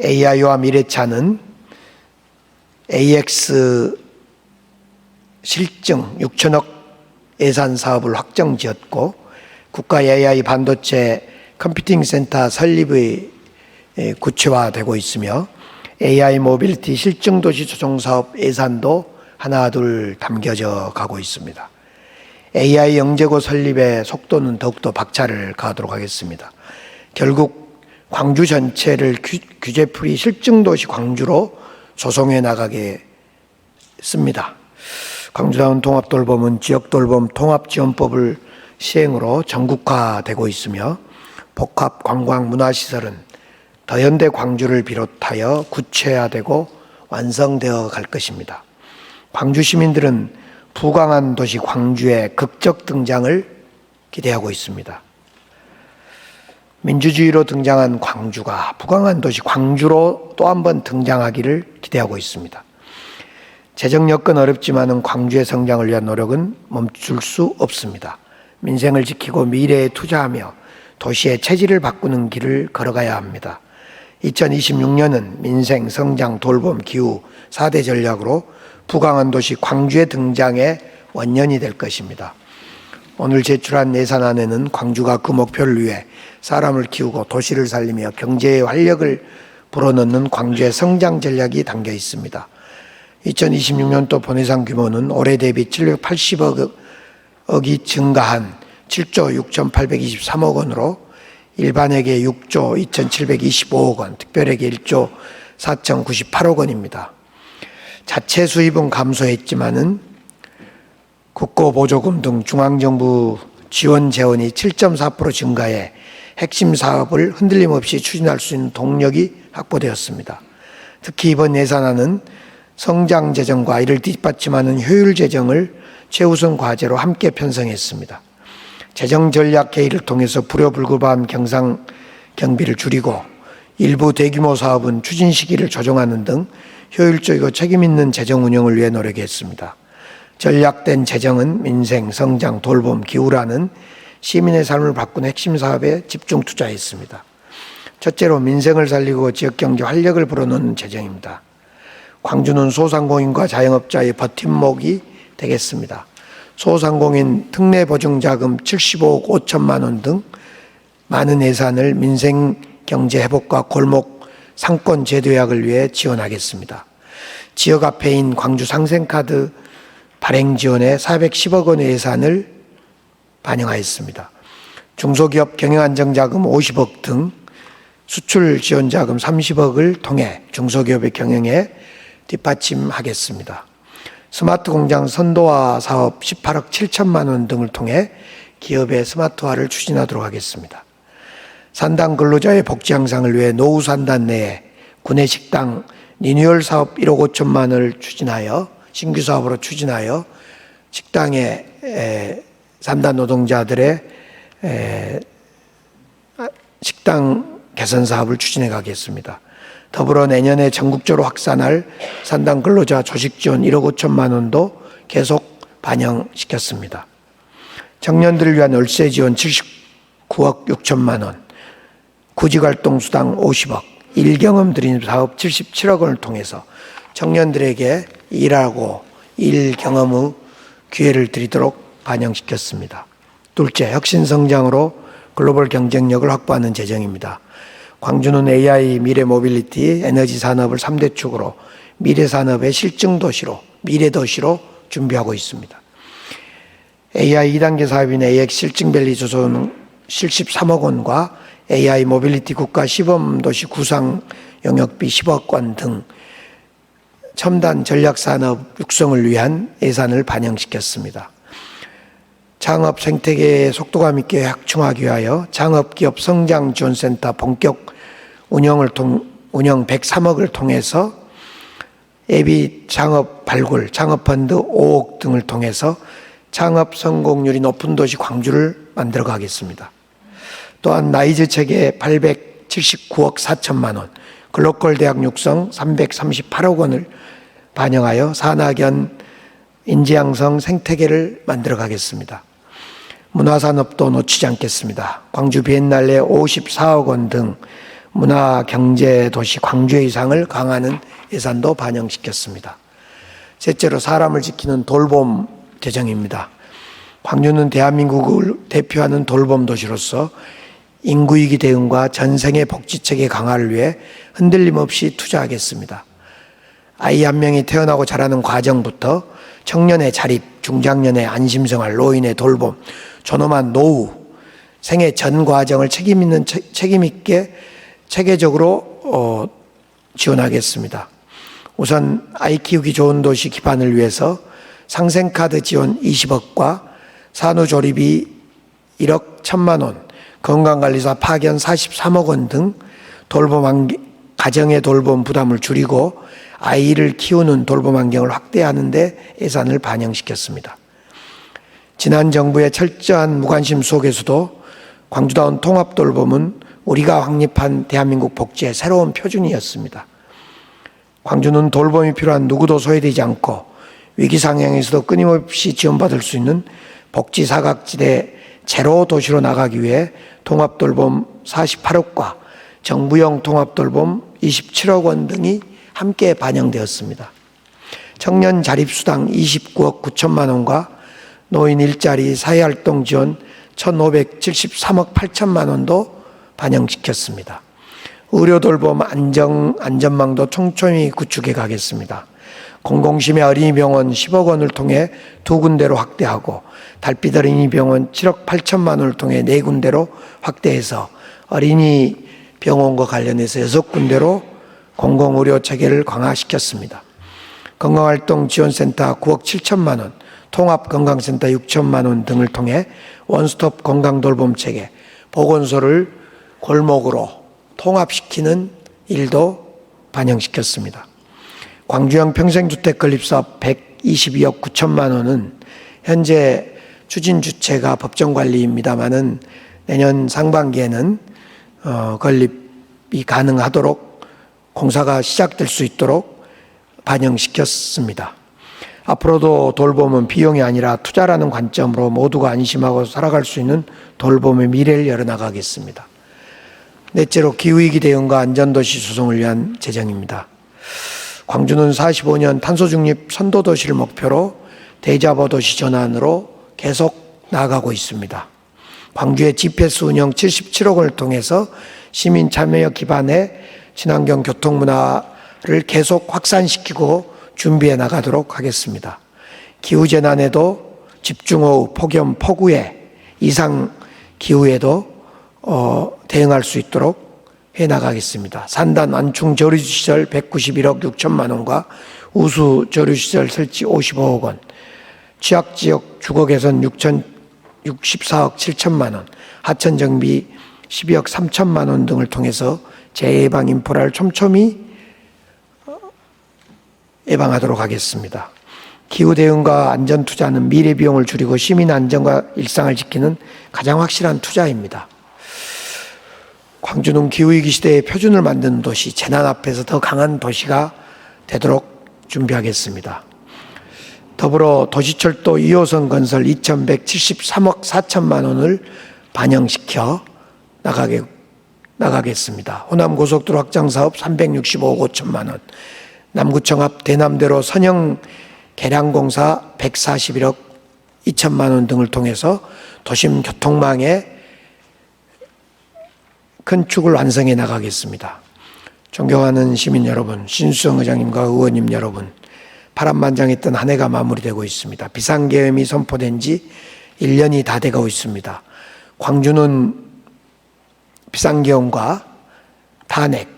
AI와 미래차는 AX 실증 6천억 예산 사업을 확정지었고 국가 AI 반도체 컴퓨팅 센터 설립의 구체화되고 있으며 AI 모빌리티 실증도시 조성사업 예산도 하나둘 담겨져 가고 있습니다. AI 영재고 설립의 속도는 더욱더 박차를 가하도록 하겠습니다. 결국 광주 전체를 규제프리 실증도시 광주로 조성해 나가겠습니다. 광주다운 통합돌봄은 지역돌봄 통합지원법을 시행으로 전국화되고 있으며 복합 관광 문화시설은 더현대 광주를 비롯하여 구체화되고 완성되어 갈 것입니다. 광주 시민들은 부강한 도시 광주의 극적 등장을 기대하고 있습니다. 민주주의로 등장한 광주가 부강한 도시 광주로 또 한 번 등장하기를 기대하고 있습니다. 재정 여건 어렵지만은 광주의 성장을 위한 노력은 멈출 수 없습니다. 민생을 지키고 미래에 투자하며 도시의 체질을 바꾸는 길을 걸어가야 합니다. 2026년은 민생, 성장, 돌봄, 기후 4대 전략으로 부강한 도시 광주의 등장의 원년이 될 것입니다. 오늘 제출한 예산안에는 광주가 그 목표를 위해 사람을 키우고 도시를 살리며 경제의 활력을 불어넣는 광주의 성장 전략이 담겨 있습니다. 2026년도 본예산 규모는 올해 대비 780억이 증가한 7조 6,823억 원으로 일반에게 6조 2,725억 원, 특별에게 1조 4,098억 원입니다. 자체 수입은 감소했지만은 국고보조금 등 중앙정부 지원 재원이 7.4% 증가해 핵심 사업을 흔들림 없이 추진할 수 있는 동력이 확보되었습니다. 특히 이번 예산안은 성장 재정과 이를 뒷받침하는 효율 재정을 최우선 과제로 함께 편성했습니다. 재정 전략 회의를 통해서 불효불급한 경상 경비를 줄이고 일부 대규모 사업은 추진 시기를 조정하는 등 효율적이고 책임 있는 재정 운영을 위해 노력했습니다. 전략된 재정은 민생, 성장, 돌봄, 기후라는 시민의 삶을 바꾸는 핵심 사업에 집중 투자했습니다. 첫째로 민생을 살리고 지역경제 활력을 불어넣는 재정입니다. 광주는 소상공인과 자영업자의 버팀목이 되겠습니다. 소상공인 특례보증자금 75억 5천만 원 등 많은 예산을 민생경제 회복과 골목 상권 제도약을 위해 지원하겠습니다. 지역화폐인 광주 상생카드 발행 지원에 410억 원의 예산을 반영하였습니다. 중소기업 경영안정자금 50억 등 수출 지원자금 30억을 통해 중소기업의 경영에 뒷받침하겠습니다. 스마트 공장 선도화 사업 18억 7천만 원 등을 통해 기업의 스마트화를 추진하도록 하겠습니다. 산당 근로자의 복지 향상을 위해 노후 산단 내에 구내식당 리뉴얼 사업 1억 5천만 원을 추진하여 신규 사업으로 추진하여 식당의 산단 노동자들의 식당 개선 사업을 추진해 가겠습니다. 더불어 내년에 전국적으로 확산할 산당 근로자 조식 지원 1억 5천만 원도 계속 반영시켰습니다. 청년들을 위한 월세 지원 79억 6천만 원, 구직활동 수당 50억, 일경험 드림 사업 77억 원을 통해서 청년들에게 일하고 일 경험의 기회를 드리도록 반영시켰습니다. 둘째, 혁신 성장으로 글로벌 경쟁력을 확보하는 재정입니다. 광주는 AI, 미래 모빌리티, 에너지 산업을 3대 축으로 미래 산업의 실증 도시로, 미래 도시로 준비하고 있습니다. AI 2단계 사업인 AX 실증밸리 조성은 73억 원과 AI 모빌리티 국가 시범도시 구상 영역비 10억 원 등 첨단 전략산업 육성을 위한 예산을 반영시켰습니다. 창업 생태계의 속도감 있게 확충하기 위하여 창업기업 성장지원센터 본격 운영 103억을 통해서 예비 창업 발굴, 창업펀드 5억 등을 통해서 창업 성공률이 높은 도시 광주를 만들어 가겠습니다. 또한 나이즈 체계 879억 4천만 원, 글로컬 대학 육성 338억 원을 반영하여 산학연 인재양성 생태계를 만들어 가겠습니다. 문화산업도 놓치지 않겠습니다. 광주 비엔날레 54억 원 등 문화경제도시 광주의 위상을 강화하는 예산도 반영시켰습니다. 셋째로 사람을 지키는 돌봄 재정입니다. 광주는 대한민국을 대표하는 돌봄 도시로서 인구위기 대응과 전생의 복지체계 강화를 위해 흔들림 없이 투자하겠습니다. 아이 한 명이 태어나고 자라는 과정부터 청년의 자립, 중장년의 안심생활, 노인의 돌봄, 존엄한 노후, 생애 전 과정을 책임 있게 체계적으로 지원하겠습니다. 우선 아이 키우기 좋은 도시 기반을 위해서 상생카드 지원 20억과 산후조리비 1억 1천만 원, 건강관리사 파견 43억 원 등 가정의 돌봄 부담을 줄이고 아이를 키우는 돌봄 환경을 확대하는 데 예산을 반영시켰습니다. 지난 정부의 철저한 무관심 속에서도 광주다운 통합돌봄은 우리가 확립한 대한민국 복지의 새로운 표준이었습니다. 광주는 돌봄이 필요한 누구도 소외되지 않고 위기 상황에서도 끊임없이 지원받을 수 있는 복지 사각지대 제로 도시로 나가기 위해 통합돌봄 48억과 정부형 통합돌봄 27억 원 등이 함께 반영되었습니다. 청년 자립수당 29억 9천만 원과 노인 일자리 사회활동 지원 1,573억 8천만 원도 반영시켰습니다. 의료돌봄 안전망도 촘촘히 구축해 가겠습니다. 공공심야 어린이병원 10억 원을 통해 2군데로 확대하고 달빛 어린이병원 7억 8천만 원을 통해 4군데로 확대해서 어린이병원과 관련해서 6군데로 공공의료체계를 강화시켰습니다. 건강활동 지원센터 9억 7천만 원, 통합건강센터 6천만 원 등을 통해 원스톱 건강돌봄체계, 보건소를 골목으로 통합시키는 일도 반영시켰습니다. 광주형 평생주택 건립사업 122억 9천만 원은 현재 추진 주체가 법정관리입니다마는 내년 상반기에는 건립이 가능하도록 공사가 시작될 수 있도록 반영시켰습니다. 앞으로도 돌봄은 비용이 아니라 투자라는 관점으로 모두가 안심하고 살아갈 수 있는 돌봄의 미래를 열어나가겠습니다. 넷째로 기후위기 대응과 안전도시 조성을 위한 재정입니다. 광주는 45년 탄소중립 선도도시를 목표로 대자보도시 전환으로 계속 나아가고 있습니다. 광주의 GPS 운영 77억 원을 통해서 시민 참여 기반의 친환경 교통문화를 계속 확산시키고 준비해 나가도록 하겠습니다. 기후재난에도 집중호우, 폭염, 폭우에 이상 기후에도 대응할 수 있도록 해나가겠습니다. 산단 완충 저류시설 191억 6천만 원과 우수 저류시설 설치 55억 원, 취약지역 주거 개선 64억 7천만 원, 하천 정비 12억 3천만 원 등을 통해서 재예방 인프라를 촘촘히 예방하도록 하겠습니다. 기후 대응과 안전 투자는 미래 비용을 줄이고 시민 안전과 일상을 지키는 가장 확실한 투자입니다. 광주는 기후위기 시대의 표준을 만드는 도시, 재난 앞에서 더 강한 도시가 되도록 준비하겠습니다. 더불어 도시철도 2호선 건설 2,173억 4천만 원을 반영시켜 나가겠습니다. 호남고속도로 확장사업 365억 5천만 원, 남구청 앞 대남대로 선형 개량공사 141억 2천만 원 등을 통해서 도심 교통망의 큰 축을 완성해 나가겠습니다. 존경하는 시민 여러분, 신수정 의장님과 의원님 여러분, 파란만장했던 한 해가 마무리되고 있습니다. 비상계엄이 선포된 지 1년이 다 돼가고 있습니다. 광주는 비상계엄과 탄핵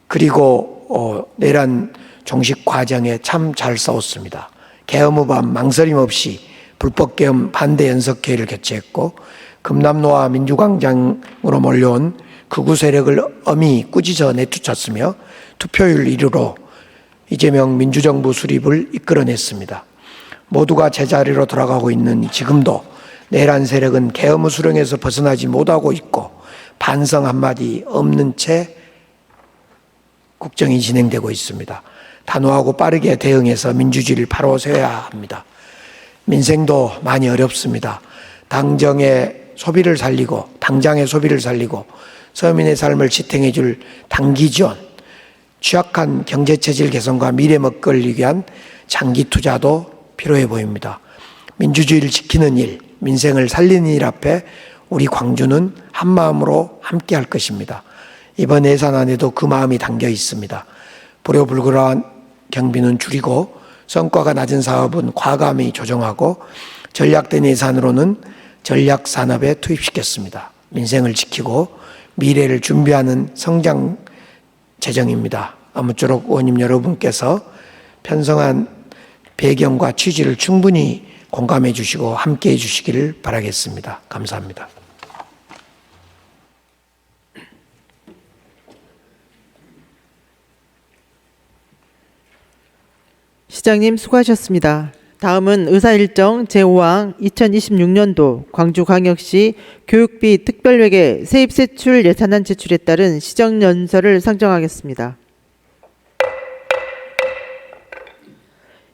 그리고 내란 종식 과정에 참 잘 싸웠습니다. 계엄 후 밤 망설임 없이 불법계엄 반대 연석회의를 개최했고 금남로와 민주광장으로 몰려온 극우 세력을 엄히 꾸짖어 내쫓았으며 투표율 1위로 이재명 민주정부 수립을 이끌어냈습니다. 모두가 제자리로 돌아가고 있는 지금도 내란 세력은 계엄 후 수령에서 벗어나지 못하고 있고 반성 한마디 없는 채 국정이 진행되고 있습니다. 단호하고 빠르게 대응해서 민주주의를 바로 세워야 합니다. 민생도 많이 어렵습니다. 당장의 소비를 살리고 서민의 삶을 지탱해 줄 단기 지원, 취약한 경제체질 개선과 미래 먹거리를 위한 장기 투자도 필요해 보입니다. 민주주의를 지키는 일, 민생을 살리는 일 앞에 우리 광주는 한마음으로 함께할 것입니다. 이번 예산안에도 그 마음이 담겨 있습니다. 불효불급한 경비는 줄이고 성과가 낮은 사업은 과감히 조정하고 전략된 예산으로는 전략산업에 투입시켰습니다. 민생을 지키고 미래를 준비하는 성장 재정입니다. 아무쪼록 의원님 여러분께서 편성한 배경과 취지를 충분히 공감해 주시고 함께해 주시기를 바라겠습니다. 감사합니다. 시장님 수고하셨습니다. 다음은 의사일정 제5항 2026년도 광주광역시 교육비 특별회계 세입세출 예산안 제출에 따른 시정연설을 상정하겠습니다.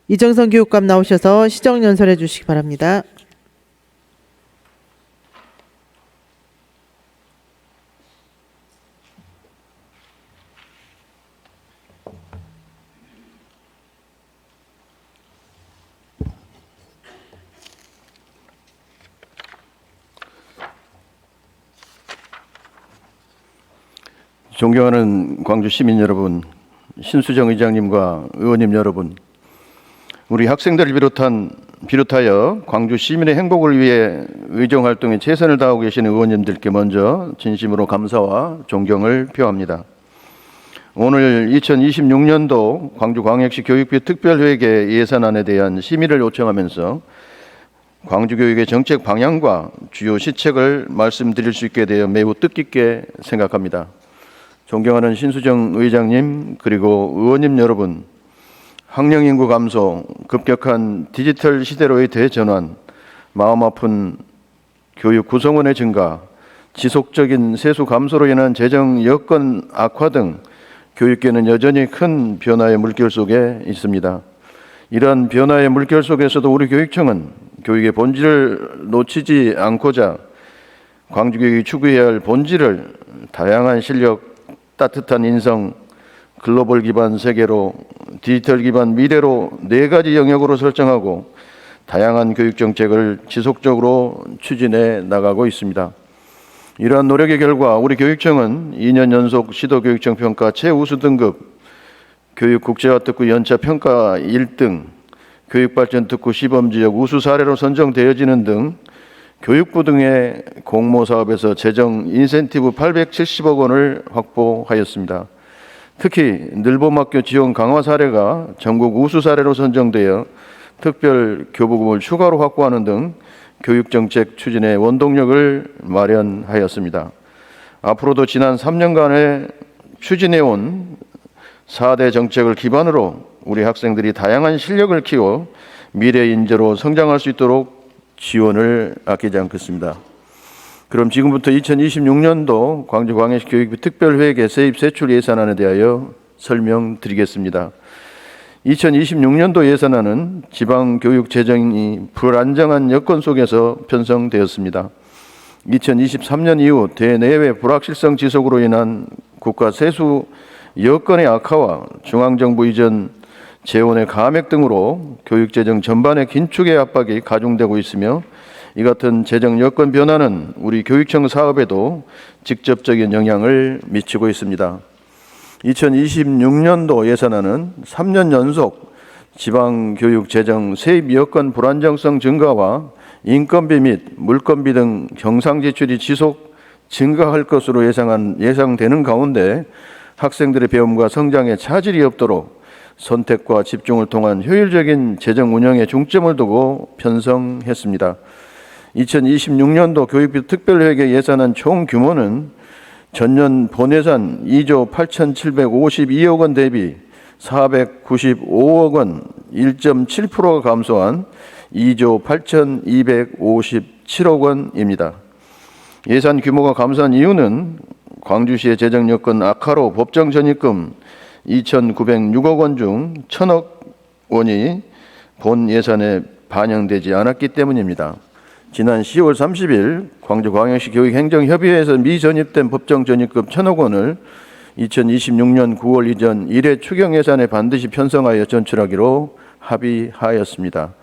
이정선 교육감 나오셔서 시정연설해 주시기 바랍니다. 존경하는 광주 시민 여러분, 신수정 의장님과 의원님 여러분, 우리 학생들을 비롯하여 광주 시민의 행복을 위해 의정활동에 최선을 다하고 계시는 의원님들께 먼저 진심으로 감사와 존경을 표합니다. 오늘 2026년도 광주광역시 교육비 특별회계 예산안에 대한 심의를 요청하면서 광주교육의 정책 방향과 주요 시책을 말씀드릴 수 있게 되어 매우 뜻깊게 생각합니다. 존경하는 신수정 의장님 그리고 의원님 여러분, 학령인구 감소, 급격한 디지털 시대로의 대전환, 마음 아픈 교육 구성원의 증가, 지속적인 세수 감소로 인한 재정 여건 악화 등 교육계는 여전히 큰 변화의 물결 속에 있습니다. 이러한 변화의 물결 속에서도 우리 교육청은 교육의 본질을 놓치지 않고자 광주교육이 추구해야 할 본질을 다양한 실력, 따뜻한 인성, 글로벌 기반 세계로, 디지털 기반 미래로 4가지 영역으로 설정하고 다양한 교육 정책을 지속적으로 추진해 나가고 있습니다. 이러한 노력의 결과 우리 교육청은 2년 연속 시도교육청 평가 최우수 등급, 교육국제화 특구 연차 평가 1등, 교육발전 특구 시범지역 우수 사례로 선정되어지는 등 교육부 등의 공모사업에서 재정 인센티브 870억 원을 확보하였습니다. 특히 늘봄학교 지원 강화 사례가 전국 우수 사례로 선정되어 특별 교부금을 추가로 확보하는 등 교육정책 추진의 원동력을 마련하였습니다. 앞으로도 지난 3년간의 추진해온 4대 정책을 기반으로 우리 학생들이 다양한 실력을 키워 미래 인재로 성장할 수 있도록 지원을 아끼지 않겠습니다. 그럼 지금부터 2026년도 광주광역시 교육비 특별회계 세입세출 예산안에 대하여 설명드리겠습니다. 2026년도 예산안은 지방교육 재정이 불안정한 여건 속에서 편성되었습니다. 2023년 이후 대내외 불확실성 지속으로 인한 국가 세수 여건의 악화와 중앙정부 이전 재원의 감액 등으로 교육재정 전반의 긴축의 압박이 가중되고 있으며 이 같은 재정 여건 변화는 우리 교육청 사업에도 직접적인 영향을 미치고 있습니다. 2026년도 예산안은 3년 연속 지방교육 재정 세입 여건 불안정성 증가와 인건비 및 물건비 등 경상 지출이 지속 증가할 것으로 예상되는 가운데 학생들의 배움과 성장에 차질이 없도록 선택과 집중을 통한 효율적인 재정 운영에 중점을 두고 편성했습니다. 2026년도 교육비 특별회계 예산안 총 규모는 전년 본예산 2조 8,752억 원 대비 495억 원 1.7%가 감소한 2조 8,257억 원입니다. 예산 규모가 감소한 이유는 광주시의 재정 여건 악화로 법정 전입금 2,906억 원 중 1,000억 원이 본 예산에 반영되지 않았기 때문입니다. 지난 10월 30일 광주광역시 교육행정협의회에서 미전입된 법정 전입금 1,000억 원을 2026년 9월 이전 1회 추경 예산에 반드시 편성하여 전출하기로 합의하였습니다.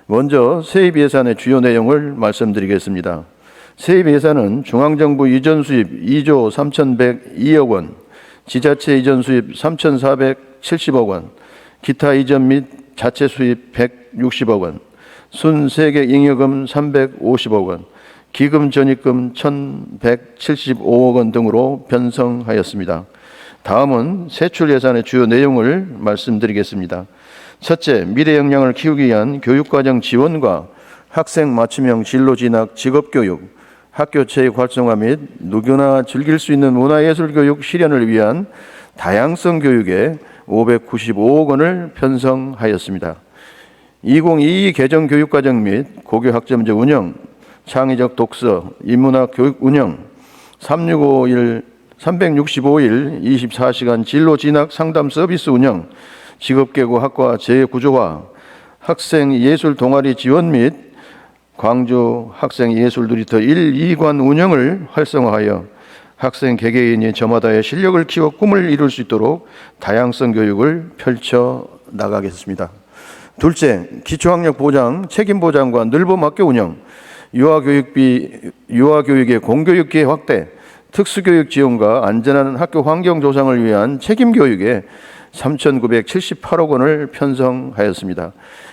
먼저 세입 예산의 주요 내용을 말씀드리겠습니다. 세입 예산은 중앙정부 이전 수입 2조 3,102억 원, 지자체 이전 수입 3,470억 원, 기타 이전 및 자체 수입 160억 원, 순세계 잉여금 350억 원, 기금 전입금 1,175억 원 등으로 편성하였습니다. 다음은 세출 예산의 주요 내용을 말씀드리겠습니다. 첫째, 미래 역량을 키우기 위한 교육과정 지원과 학생 맞춤형 진로 진학 직업교육, 학교 체육 활성화 및 누구나 즐길 수 있는 문화예술 교육 실현을 위한 다양성 교육에 595억 원을 편성하였습니다. 2022 개정 교육과정 및 고교 학점제 운영, 창의적 독서, 인문학 교육 운영, 365일 24시간 진로 진학 상담 서비스 운영, 직업계고 학과 재구조화, 학생 예술 동아리 지원 및 광주 학생 예술 놀이터 1, 2관 운영을 활성화하여 학생 개개인이 저마다의 실력을 키워 꿈을 이룰 수 있도록 다양성 교육을 펼쳐 나가겠습니다. 둘째, 기초학력 보장, 책임 보장과 늘봄 학교 운영, 유아교육의 공교육 기회 확대, 특수교육 지원과 안전한 학교 환경 조성을 위한 책임 교육에 3,978억 원을 편성하였습니다.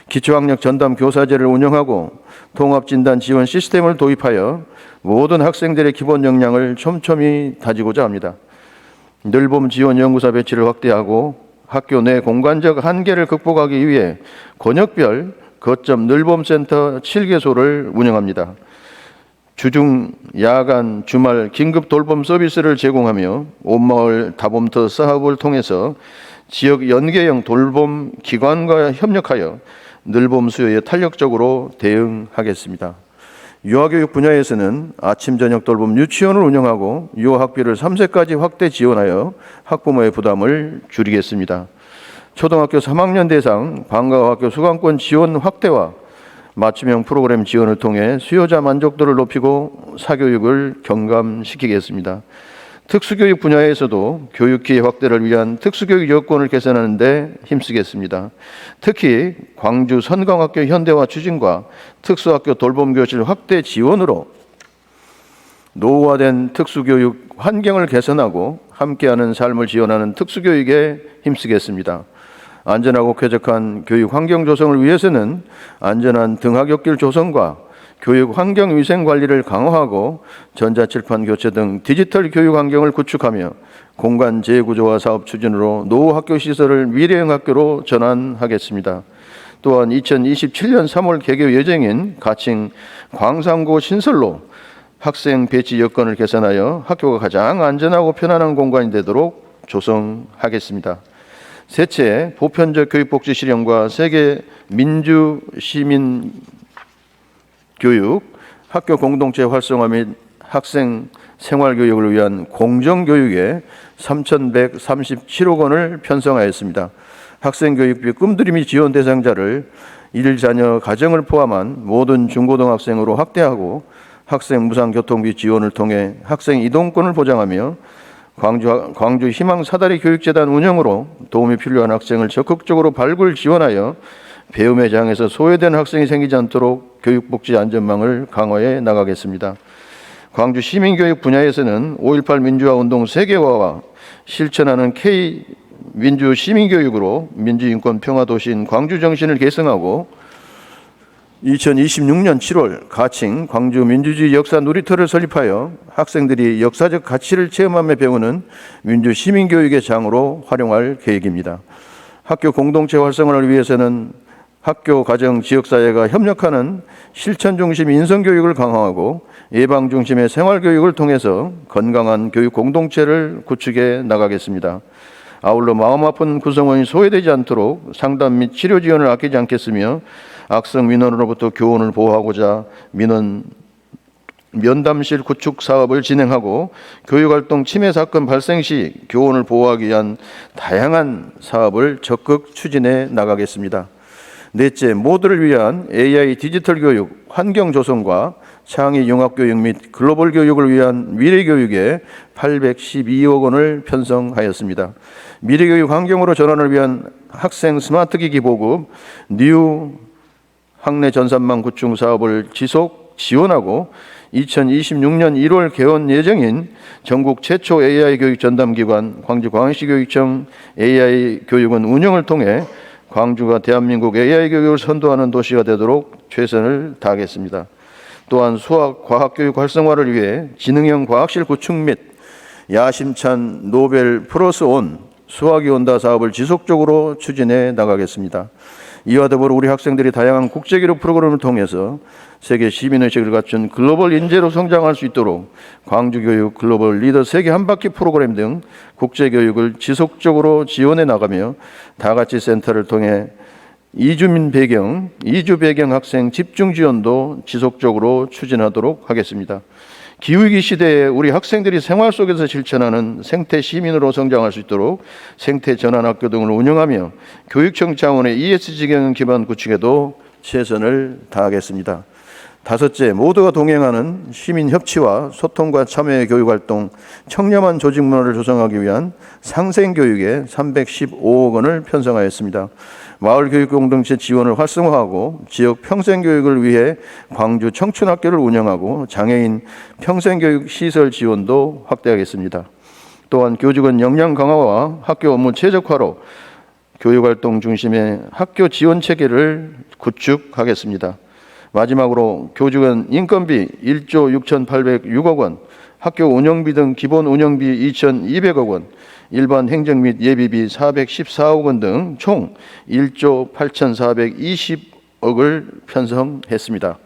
기초학력 전담 교사제를 운영하고 통합진단 지원 시스템을 도입하여 모든 학생들의 기본 역량을 촘촘히 다지고자 합니다. 늘봄 지원 연구사 배치를 확대하고 학교 내 공간적 한계를 극복하기 위해 권역별 거점 늘봄센터 7개소를 운영합니다. 주중, 야간, 주말 긴급 돌봄 서비스를 제공하며 온마을 다봄터 사업을 통해서 지역 연계형 돌봄 기관과 협력하여 늘봄 수요에 탄력적으로 대응하겠습니다. 유아교육 분야에서는 아침 저녁 돌봄 유치원을 운영하고 유아학비를 3세까지 확대 지원하여 학부모의 부담을 줄이겠습니다. 초등학교 3학년 대상 방과후 학교 수강권 지원 확대와 맞춤형 프로그램 지원을 통해 수요자 만족도를 높이고 사교육을 경감시키겠습니다. 특수교육 분야에서도 교육기회 확대를 위한 특수교육 여건을 개선하는 데 힘쓰겠습니다. 특히 광주 선광학교 현대화 추진과 특수학교 돌봄교실 확대 지원으로 노후화된 특수교육 환경을 개선하고 함께하는 삶을 지원하는 특수교육에 힘쓰겠습니다. 안전하고 쾌적한 교육 환경 조성을 위해서는 안전한 등하굣길 조성과 교육 환경 위생 관리를 강화하고 전자칠판 교체 등 디지털 교육 환경을 구축하며 공간 재구조화 사업 추진으로 노후 학교 시설을 미래형 학교로 전환하겠습니다. 또한 2027년 3월 개교 예정인 가칭 광산고 신설로 학생 배치 여건을 개선하여 학교가 가장 안전하고 편안한 공간이 되도록 조성하겠습니다. 셋째, 보편적 교육복지 실현과 세계 민주 시민 교육, 학교 공동체 활성화 및 학생 생활교육을 위한 공정교육에 3,137억 원을 편성하였습니다. 학생교육비 꿈드림이 지원 대상자를 1자녀 가정을 포함한 모든 중고등학생으로 확대하고 학생 무상교통비 지원을 통해 학생 이동권을 보장하며 광주 희망 사다리 교육재단 운영으로 도움이 필요한 학생을 적극적으로 발굴 지원하여 배움의 장에서 소외된 학생이 생기지 않도록 교육복지 안전망을 강화해 나가겠습니다. 광주 시민교육 분야에서는 5.18 민주화 운동 세계화와 실천하는 K 민주 시민교육으로 민주인권 평화도시인 광주 정신을 계승하고 2026년 7월 가칭 광주 민주주의 역사 놀이터를 설립하여 학생들이 역사적 가치를 체험하며 배우는 민주 시민교육의 장으로 활용할 계획입니다. 학교 공동체 활성화를 위해서는 학교, 가정, 지역사회가 협력하는 실천 중심 인성교육을 강화하고 예방 중심의 생활교육을 통해서 건강한 교육 공동체를 구축해 나가겠습니다. 아울러 마음 아픈 구성원이 소외되지 않도록 상담 및 치료 지원을 아끼지 않겠으며 악성 민원으로부터 교원을 보호하고자 면담실 구축 사업을 진행하고 교육활동 침해 사건 발생 시 교원을 보호하기 위한 다양한 사업을 적극 추진해 나가겠습니다. 넷째, 모두를 위한 AI 디지털 교육 환경 조성과 창의 융합 교육 및 글로벌 교육을 위한 미래 교육에 812억 원을 편성하였습니다. 미래 교육 환경으로 전환을 위한 학생 스마트 기기 보급, 뉴 학내 전산망 구축 사업을 지속 지원하고 2026년 1월 개원 예정인 전국 최초 AI 교육 전담기관 광주광역시 교육청 AI 교육원 운영을 통해 광주가 대한민국 AI 교육을 선도하는 도시가 되도록 최선을 다하겠습니다. 또한 수학, 과학교육 활성화를 위해 지능형 과학실 구축 및 야심찬 노벨 플러스 온 수학이 온다 사업을 지속적으로 추진해 나가겠습니다. 이와 더불어 우리 학생들이 다양한 국제교류 프로그램을 통해서 세계 시민의식을 갖춘 글로벌 인재로 성장할 수 있도록 광주교육 글로벌 리더 세계 한바퀴 프로그램 등 국제교육을 지속적으로 지원해 나가며 다같이 센터를 통해 이주 배경 학생 집중 지원도 지속적으로 추진하도록 하겠습니다. 기후위기 시대에 우리 학생들이 생활 속에서 실천하는 생태 시민으로 성장할 수 있도록 생태 전환학교 등을 운영하며 교육청 차원의 ESG 경영 기반 구축에도 최선을 다하겠습니다. 다섯째, 모두가 동행하는 시민 협치와 소통과 참여의 교육활동, 청렴한 조직 문화를 조성하기 위한 상생교육에 315억 원을 편성하였습니다. 마을교육 공동체 지원을 활성화하고 지역 평생교육을 위해 광주 청춘학교를 운영하고 장애인 평생교육 시설 지원도 확대하겠습니다. 또한 교직원 역량 강화와 학교 업무 최적화로 교육활동 중심의 학교 지원 체계를 구축하겠습니다. 마지막으로 교직원 인건비 1조 6,806억 원, 학교 운영비 등 기본 운영비 2,200억 원, 일반 행정 및 예비비 414억 원 등 총 1조 8,420억을 편성했습니다.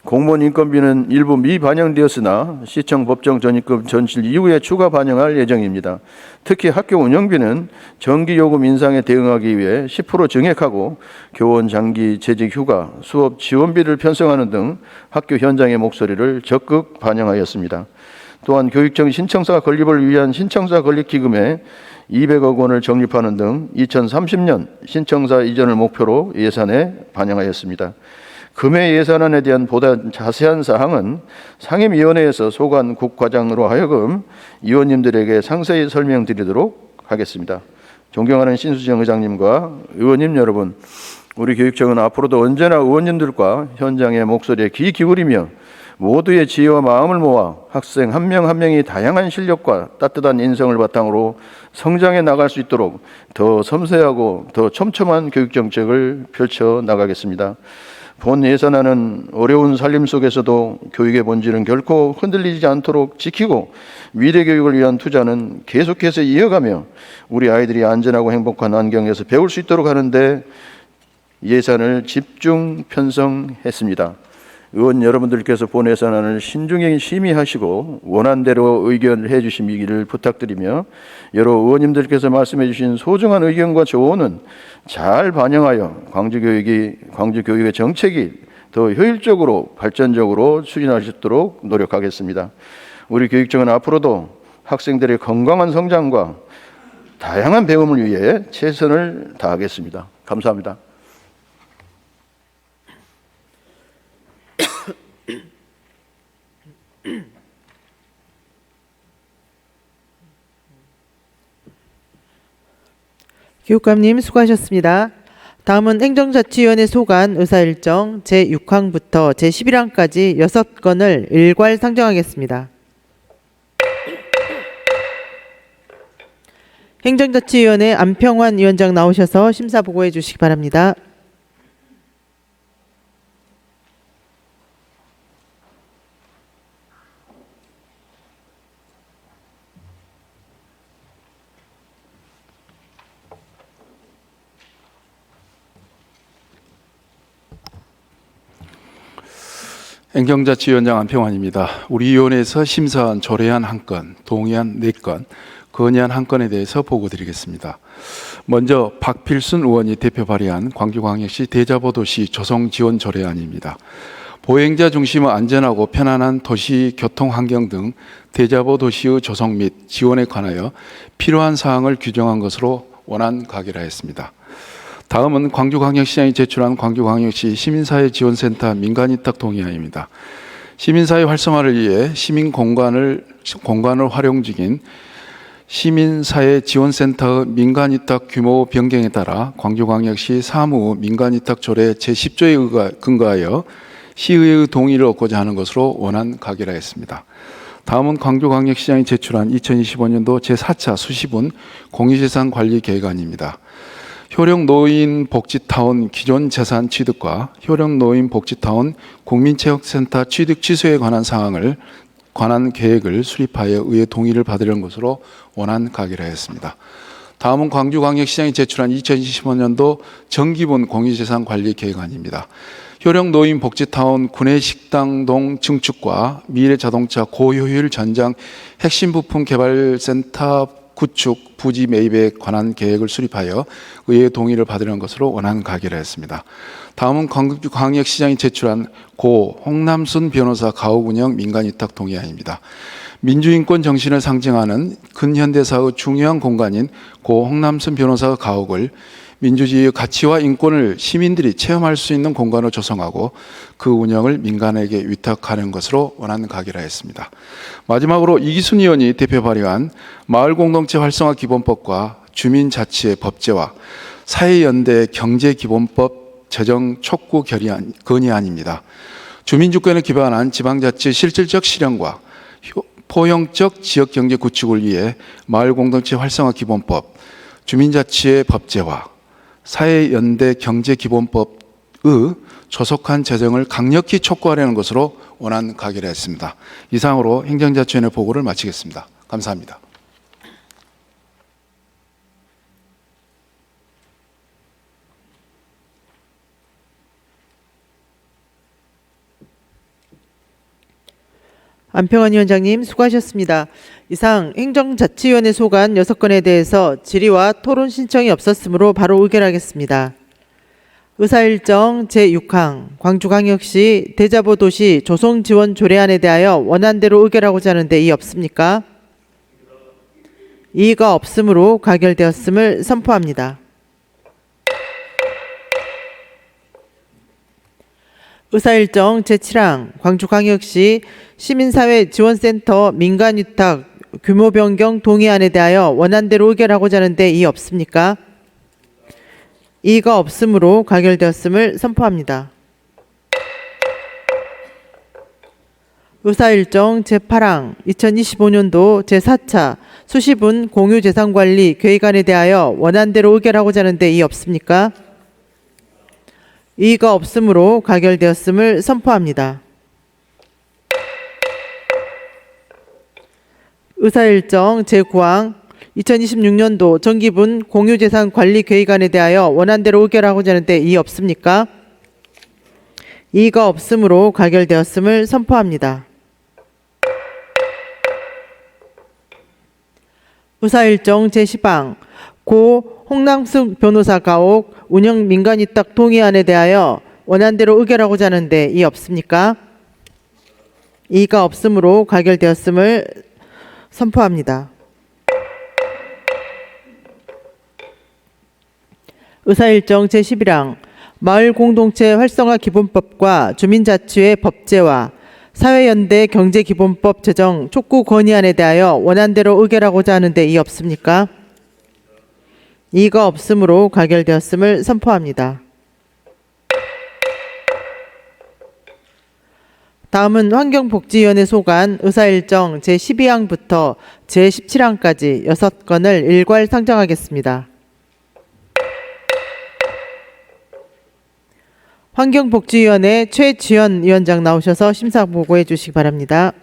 공무원 인건비는 일부 미반영되었으나 시청 법정 전입금 전실 이후에 추가 반영할 예정입니다. 특히 학교 운영비는 전기요금 인상에 대응하기 위해 10% 증액하고 교원 장기 재직 휴가, 수업 지원비를 편성하는 등 학교 현장의 목소리를 적극 반영하였습니다. 또한 교육청 신청사 건립을 위한 신청사 건립기금에 200억 원을 적립하는 등 2030년 신청사 이전을 목표로 예산에 반영하였습니다. 금해 예산안에 대한 보다 자세한 사항은 상임위원회에서 소관 국과장으로 하여금 의원님들에게 상세히 설명드리도록 하겠습니다. 존경하는 신수정 의장님과 의원님 여러분, 우리 교육청은 앞으로도 언제나 의원님들과 현장의 목소리에 귀 기울이며 모두의 지혜와 마음을 모아 학생 한 명 한 명이 다양한 실력과 따뜻한 인성을 바탕으로 성장해 나갈 수 있도록 더 섬세하고 더 촘촘한 교육 정책을 펼쳐 나가겠습니다. 본 예산안은 어려운 살림 속에서도 교육의 본질은 결코 흔들리지 않도록 지키고 미래 교육을 위한 투자는 계속해서 이어가며 우리 아이들이 안전하고 행복한 환경에서 배울 수 있도록 하는데 예산을 집중 편성했습니다. 의원 여러분들께서 본 예산안을 신중히 심의하시고 원안대로 의견해 주시기를 부탁드리며 여러 의원님들께서 말씀해 주신 소중한 의견과 조언은 잘 반영하여 광주 교육의 정책이 더 효율적으로 발전적으로 추진할 수 있도록 노력하겠습니다. 우리 교육청은 앞으로도 학생들의 건강한 성장과 다양한 배움을 위해 최선을 다하겠습니다. 감사합니다. 교육감님 수고하셨습니다. 다음은 행정자치위원회 소관 의사일정 제6항부터 제11항까지 6건을 일괄 상정하겠습니다. 행정자치위원회 안평환 위원장 나오셔서 심사 보고해 주시기 바랍니다. 행정자치위원장 안평환입니다. 우리 위원회에서 심사한 조례안 1건, 동의안 4건, 건의안 1건에 대해서 보고드리겠습니다. 먼저 박필순 의원이 대표 발의한 광주광역시 대자보도시 조성지원 조례안입니다. 보행자 중심의 안전하고 편안한 도시 교통 환경 등 대자보도시의 조성 및 지원에 관하여 필요한 사항을 규정한 것으로 원안 가결하였습니다. 다음은 광주광역시장이 제출한 광주광역시 시민사회지원센터 민간위탁 동의안입니다. 시민사회 활성화를 위해 시민공간을 활용 중인 시민사회지원센터의 민간위탁 규모 변경에 따라 광주광역시 사무 민간위탁조례 제10조에 근거하여 시의회의 동의를 얻고자 하는 것으로 원안 가결하였습니다. 다음은 광주광역시장이 제출한 2025년도 제4차 수시분 공유재산 관리 계획안입니다. 효령노인복지타운 기존 재산 취득과 효령노인복지타운 국민체육센터 취득 취소에 관한 사항을 관한 계획을 수립하여 의회 동의를 받으려는 것으로 원안 가결하였습니다. 다음은 광주광역시장이 제출한 2025년도 정기분 공유재산 관리 계획안입니다. 효령 노인 복지타운 구내식당동 증축과 미래자동차 고효율 전장 핵심 부품 개발센터 구축 부지 매입에 관한 계획을 수립하여 의회 동의를 받으려는 것으로 원안 가결하였습니다. 다음은 광주광역시장이 제출한 고 홍남순 변호사 가옥 운영 민간위탁 동의안입니다. 민주인권 정신을 상징하는 근현대사의 중요한 공간인 고 홍남순 변호사 가옥을 민주주의의 가치와 인권을 시민들이 체험할 수 있는 공간으로 조성하고 그 운영을 민간에게 위탁하는 것으로 원안 가결하였습니다. 마지막으로 이기순 의원이 대표 발의한 마을공동체 활성화 기본법과 주민자치의 법제화, 사회연대 경제기본법 제정 촉구 건의안입니다. 주민주권에 기반한 지방자치 실질적 실현과 포용적 지역경제 구축을 위해 마을공동체 활성화 기본법, 주민자치의 법제화, 사회연대 경제기본법의 조속한 제정을 강력히 촉구하려는 것으로 원안 가결했습니다. 이상으로 행정자치위원회 보고를 마치겠습니다. 감사합니다. 안평원 위원장님 수고하셨습니다. 이상 행정자치위원회 소관 6건에 대해서 질의와 토론 신청이 없었으므로 바로 의결하겠습니다. 의사일정 제6항 광주광역시 대자보도시 조성지원 조례안에 대하여 원안대로 의결하고자 하는데 이의 없습니까? 이의가 없으므로 가결되었음을 선포합니다. 의사일정 제7항 광주광역시 시민사회지원센터 민간위탁 규모 변경 동의안에 대하여 원안대로 의결하고자 하는데 이의 없습니까? 이의가 없으므로 가결되었음을 선포합니다. 의사일정 제8항 2025년도 제4차 수시분 공유재산관리 계획안에 대하여 원안대로 의결하고자 하는데 이의 없습니까? 이의가 없으므로 가결되었음을 선포합니다. 의사일정 제9항 2026년도 정기분 공유재산관리계획안에 대하여 원안대로 의결하고자 하는데 이의 없습니까? 이의가 없으므로 가결되었음을 선포합니다. 의사일정 제10항 고 홍남순 변호사 가옥 운영 민간위탁 동의안에 대하여 원안대로 의결하고자 하는데 이의 없습니까? 이의가 없으므로 가결되었음을 선포합니다. 의사일정 제11항 마을공동체 활성화 기본법과 주민자치의 법제화, 사회연대 경제기본법 제정 촉구 건의안에 대하여 원안대로 의결하고자 하는데 이의 없습니까? 이의가 없으므로 가결되었음을 선포합니다. 다음은 환경복지위원회 소관 의사일정 제12항부터 제17항까지 6건을 일괄 상정하겠습니다. 환경복지위원회 최지연 위원장 나오셔서 심사 보고해 주시기 바랍니다.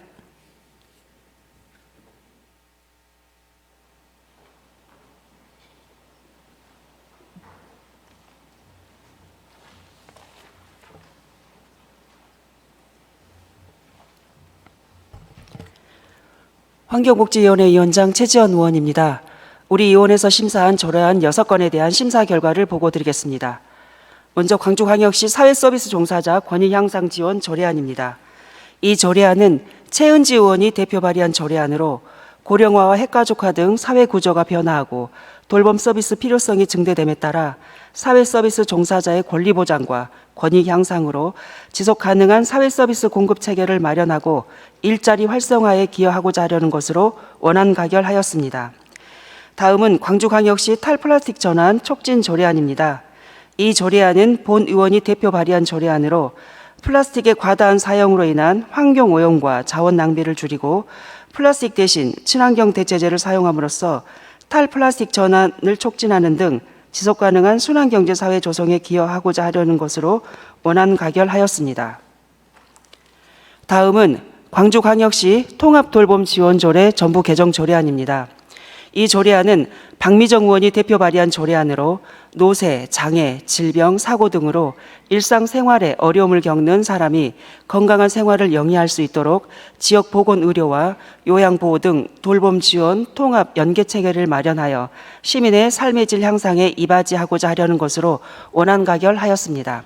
환경복지위원회 위원장 최지연 의원입니다. 우리 위원회에서 심사한 조례안 6건에 대한 심사 결과를 보고드리겠습니다. 먼저 광주광역시 사회서비스 종사자 권익 향상 지원 조례안입니다. 이 조례안은 최은지 의원이 대표 발의한 조례안으로 고령화와 핵가족화 등 사회 구조가 변화하고 돌봄 서비스 필요성이 증대됨에 따라 사회서비스 종사자의 권리 보장과 권익 향상으로 지속 가능한 사회서비스 공급 체계를 마련하고 일자리 활성화에 기여하고자 하려는 것으로 원안 가결하였습니다. 다음은 광주광역시 탈플라스틱 전환 촉진 조례안입니다. 이 조례안은 본 의원이 대표 발의한 조례안으로 플라스틱의 과다한 사용으로 인한 환경 오염과 자원 낭비를 줄이고 플라스틱 대신 친환경 대체재를 사용함으로써 탈플라스틱 전환을 촉진하는 등 지속가능한 순환경제사회 조성에 기여하고자 하려는 것으로 원안 가결하였습니다. 다음은 광주광역시 통합돌봄지원조례 전부 개정 조례안입니다. 이 조례안은 박미정 의원이 대표 발의한 조례안으로 노세, 장애, 질병, 사고 등으로 일상생활에 어려움을 겪는 사람이 건강한 생활을 영위할 수 있도록 지역보건의료와 요양보호 등 돌봄 지원 통합 연계체계를 마련하여 시민의 삶의 질 향상에 이바지하고자 하려는 것으로 원안 가결하였습니다.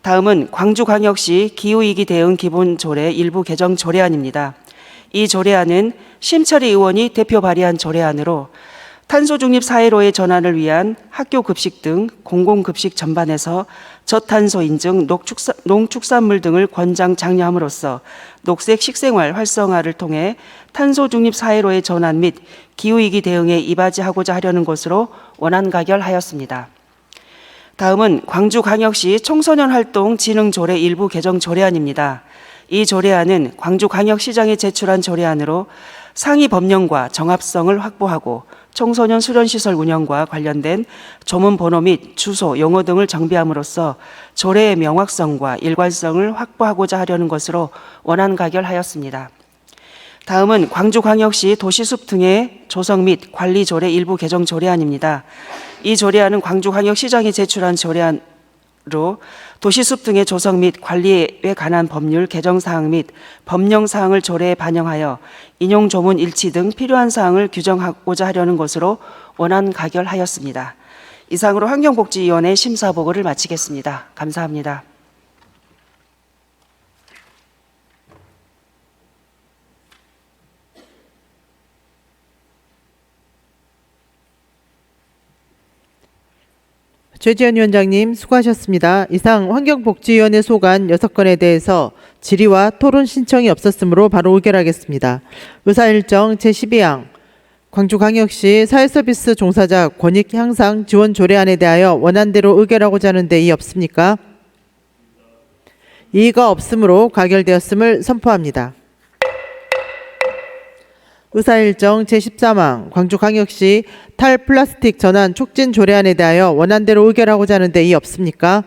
다음은 광주광역시 기후위기 대응 기본조례 일부 개정 조례안입니다. 이 조례안은 심철희 의원이 대표 발의한 조례안으로 탄소중립 사회로의 전환을 위한 학교 급식 등 공공급식 전반에서 저탄소 인증, 농축산물 등을 권장 장려함으로써 녹색 식생활 활성화를 통해 탄소중립 사회로의 전환 및 기후위기 대응에 이바지하고자 하려는 것으로 원안 가결하였습니다. 다음은 광주광역시 청소년 활동 진흥 조례 일부 개정 조례안입니다. 이 조례안은 광주광역시장에 제출한 조례안으로 상위 법령과 정합성을 확보하고 청소년 수련시설 운영과 관련된 조문 번호 및 주소, 용어 등을 정비함으로써 조례의 명확성과 일관성을 확보하고자 하려는 것으로 원안 가결하였습니다. 다음은 광주광역시 도시숲 등의 조성 및 관리 조례 일부 개정 조례안입니다. 이 조례안은 광주광역시장이 제출한 조례안으로 도시숲 등의 조성 및 관리에 관한 법률 개정 사항 및 법령 사항을 조례에 반영하여 인용 조문 일치 등 필요한 사항을 규정하고자 하려는 것으로 원안 가결하였습니다. 이상으로 환경복지위원회 심사 보고를 마치겠습니다. 감사합니다. 최지연 위원장님 수고하셨습니다. 이상 환경복지위원회 소관 6건에 대해서 질의와 토론 신청이 없었으므로 바로 의결하겠습니다. 의사일정 제12항 광주광역시 사회서비스 종사자 권익 향상 지원 조례안에 대하여 원안대로 의결하고자 하는 데 이의 없습니까? 이의가 없으므로 가결되었음을 선포합니다. 의사일정 제13항 광주광역시 탈플라스틱 전환 촉진 조례안에 대하여 원안대로 의결하고자 하는 데 이의 없습니까?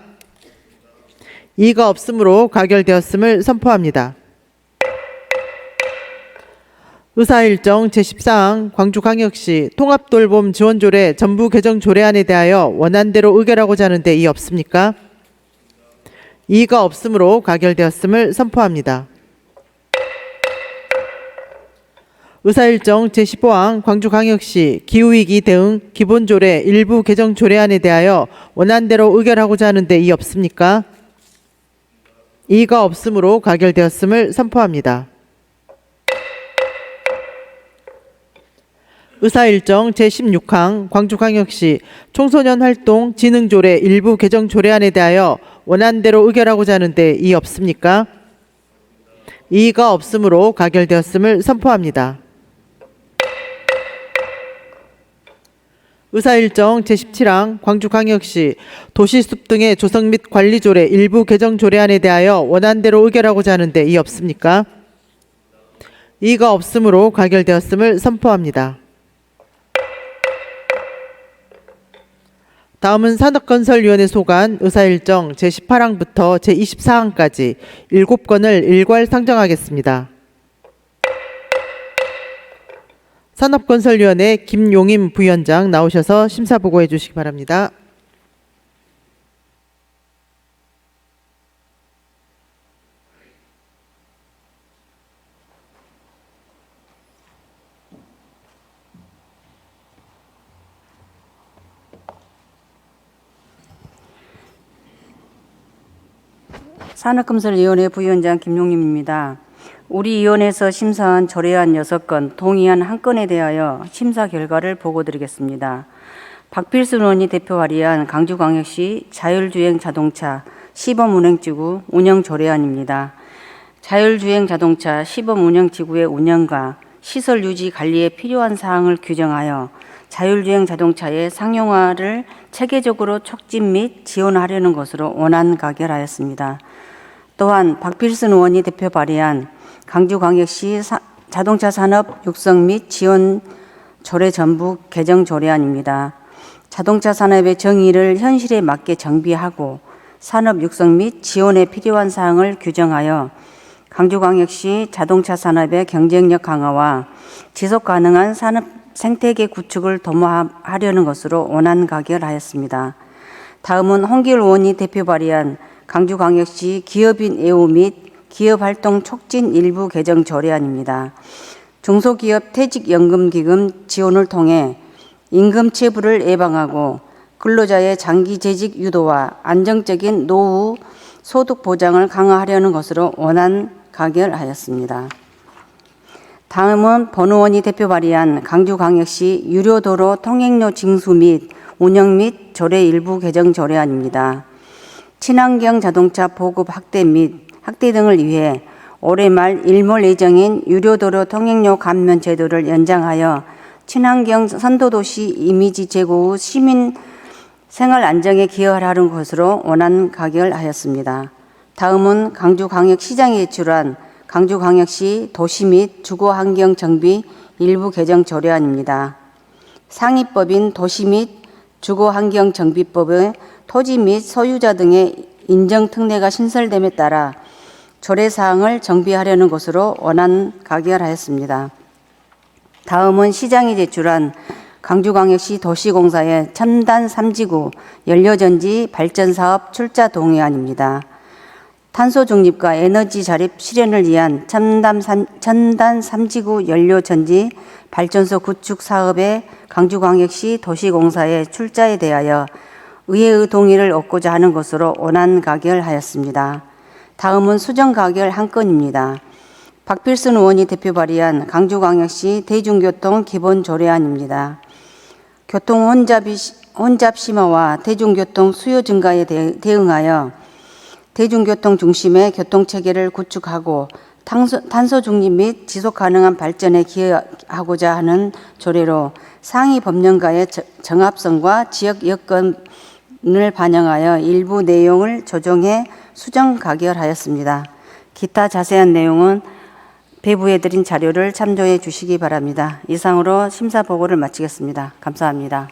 이의가 없으므로 가결되었음을 선포합니다. 의사일정 제14항 광주광역시 통합돌봄 지원조례 전부 개정 조례안에 대하여 원안대로 의결하고자 하는 데 이의 없습니까? 이의가 없으므로 가결되었음을 선포합니다. 의사일정 제15항 광주광역시 기후위기 대응 기본조례 일부 개정 조례안에 대하여 원안대로 의결하고자 하는 데 이의 없습니까? 이의가 없으므로 가결되었음을 선포합니다. 의사일정 제16항 광주광역시 청소년 활동 진흥조례 일부 개정 조례안에 대하여 원안대로 의결하고자 하는 데 이의 없습니까? 이의가 없으므로 가결되었음을 선포합니다. 의사일정 제17항 광주광역시 도시숲 등의 조성 및 관리 조례 일부 개정 조례안에 대하여 원안대로 의결하고자 하는 데 이의 없습니까? 이의가 없으므로 가결되었음을 선포합니다. 다음은 산업건설위원회 소관 의사일정 제18항부터 제24항까지 7건을 일괄 상정하겠습니다. 산업건설위원회 김용임 부위원장 나오셔서 심사보고해 주시기 바랍니다. 산업건설위원회 부위원장 김용림입니다. 우리 위원회에서 심사한 조례안 6건, 동의안 1건에 대하여 심사 결과를 보고드리겠습니다. 박필순 의원이 대표 발의한 광주광역시 자율주행 자동차 시범 운행지구 운영 조례안입니다. 자율주행 자동차 시범 운영지구의 운영과 시설 유지 관리에 필요한 사항을 규정하여 자율주행 자동차의 상용화를 체계적으로 촉진 및 지원하려는 것으로 원안 가결하였습니다. 또한 박필순 의원이 대표 발의한 광주광역시 자동차 산업 육성 및 지원 조례 전부 개정 조례안입니다. 자동차 산업의 정의를 현실에 맞게 정비하고 산업 육성 및 지원에 필요한 사항을 규정하여 광주광역시 자동차 산업의 경쟁력 강화와 지속 가능한 산업 생태계 구축을 도모하려는 것으로 원안 가결하였습니다. 다음은 홍길 의원이 대표 발의한 광주광역시 기업인 애호 및 기업활동 촉진 일부 개정 조례안입니다. 중소기업 퇴직연금기금 지원을 통해 임금 체불을 예방하고 근로자의 장기 재직 유도와 안정적인 노후 소득 보장을 강화하려는 것으로 원안 가결하였습니다. 다음은 본 의원이 대표 발의한 강주광역시 유료도로 통행료 징수 및 운영 및 조례 일부 개정 조례안입니다. 친환경 자동차 보급 확대 및 확대 등을 위해 올해 말 일몰 예정인 유료도로 통행료 감면 제도를 연장하여 친환경 선도도시 이미지 제고 후 시민 생활 안정에 기여하라는 것으로 원안 가결하였습니다. 다음은 강주광역시장이 제출한 강주광역시 도시 및 주거환경 정비 일부 개정 조례안입니다. 상위법인 도시 및 주거환경 정비법의 토지 및 소유자 등의 인정 특례가 신설됨에 따라 조례사항을 정비하려는 것으로 원안 가결하였습니다. 다음은 시장이 제출한 강주광역시 도시공사의 첨단 3지구 연료전지 발전사업 출자 동의안입니다. 탄소 중립과 에너지 자립 실현을 위한 첨단 3지구 연료전지 발전소 구축 사업의 강주광역시 도시공사의 출자에 대하여 의회의 동의를 얻고자 하는 것으로 원안 가결하였습니다. 다음은 수정 가결 한 건입니다. 박필순 의원이 대표 발의한 강주광역시 대중교통 기본조례안입니다. 교통 혼잡 심화와 대중교통 수요 증가에 대응하여 대중교통 중심의 교통체계를 구축하고 탄소 중립 및 지속 가능한 발전에 기여하고자 하는 조례로 상위 법령과의 정합성과 지역 여건을 반영하여 일부 내용을 조정해 수정 가결하였습니다. 기타 자세한 내용은 배부해드린 자료를 참조해 주시기 바랍니다. 이상으로 심사 보고를 마치겠습니다. 감사합니다.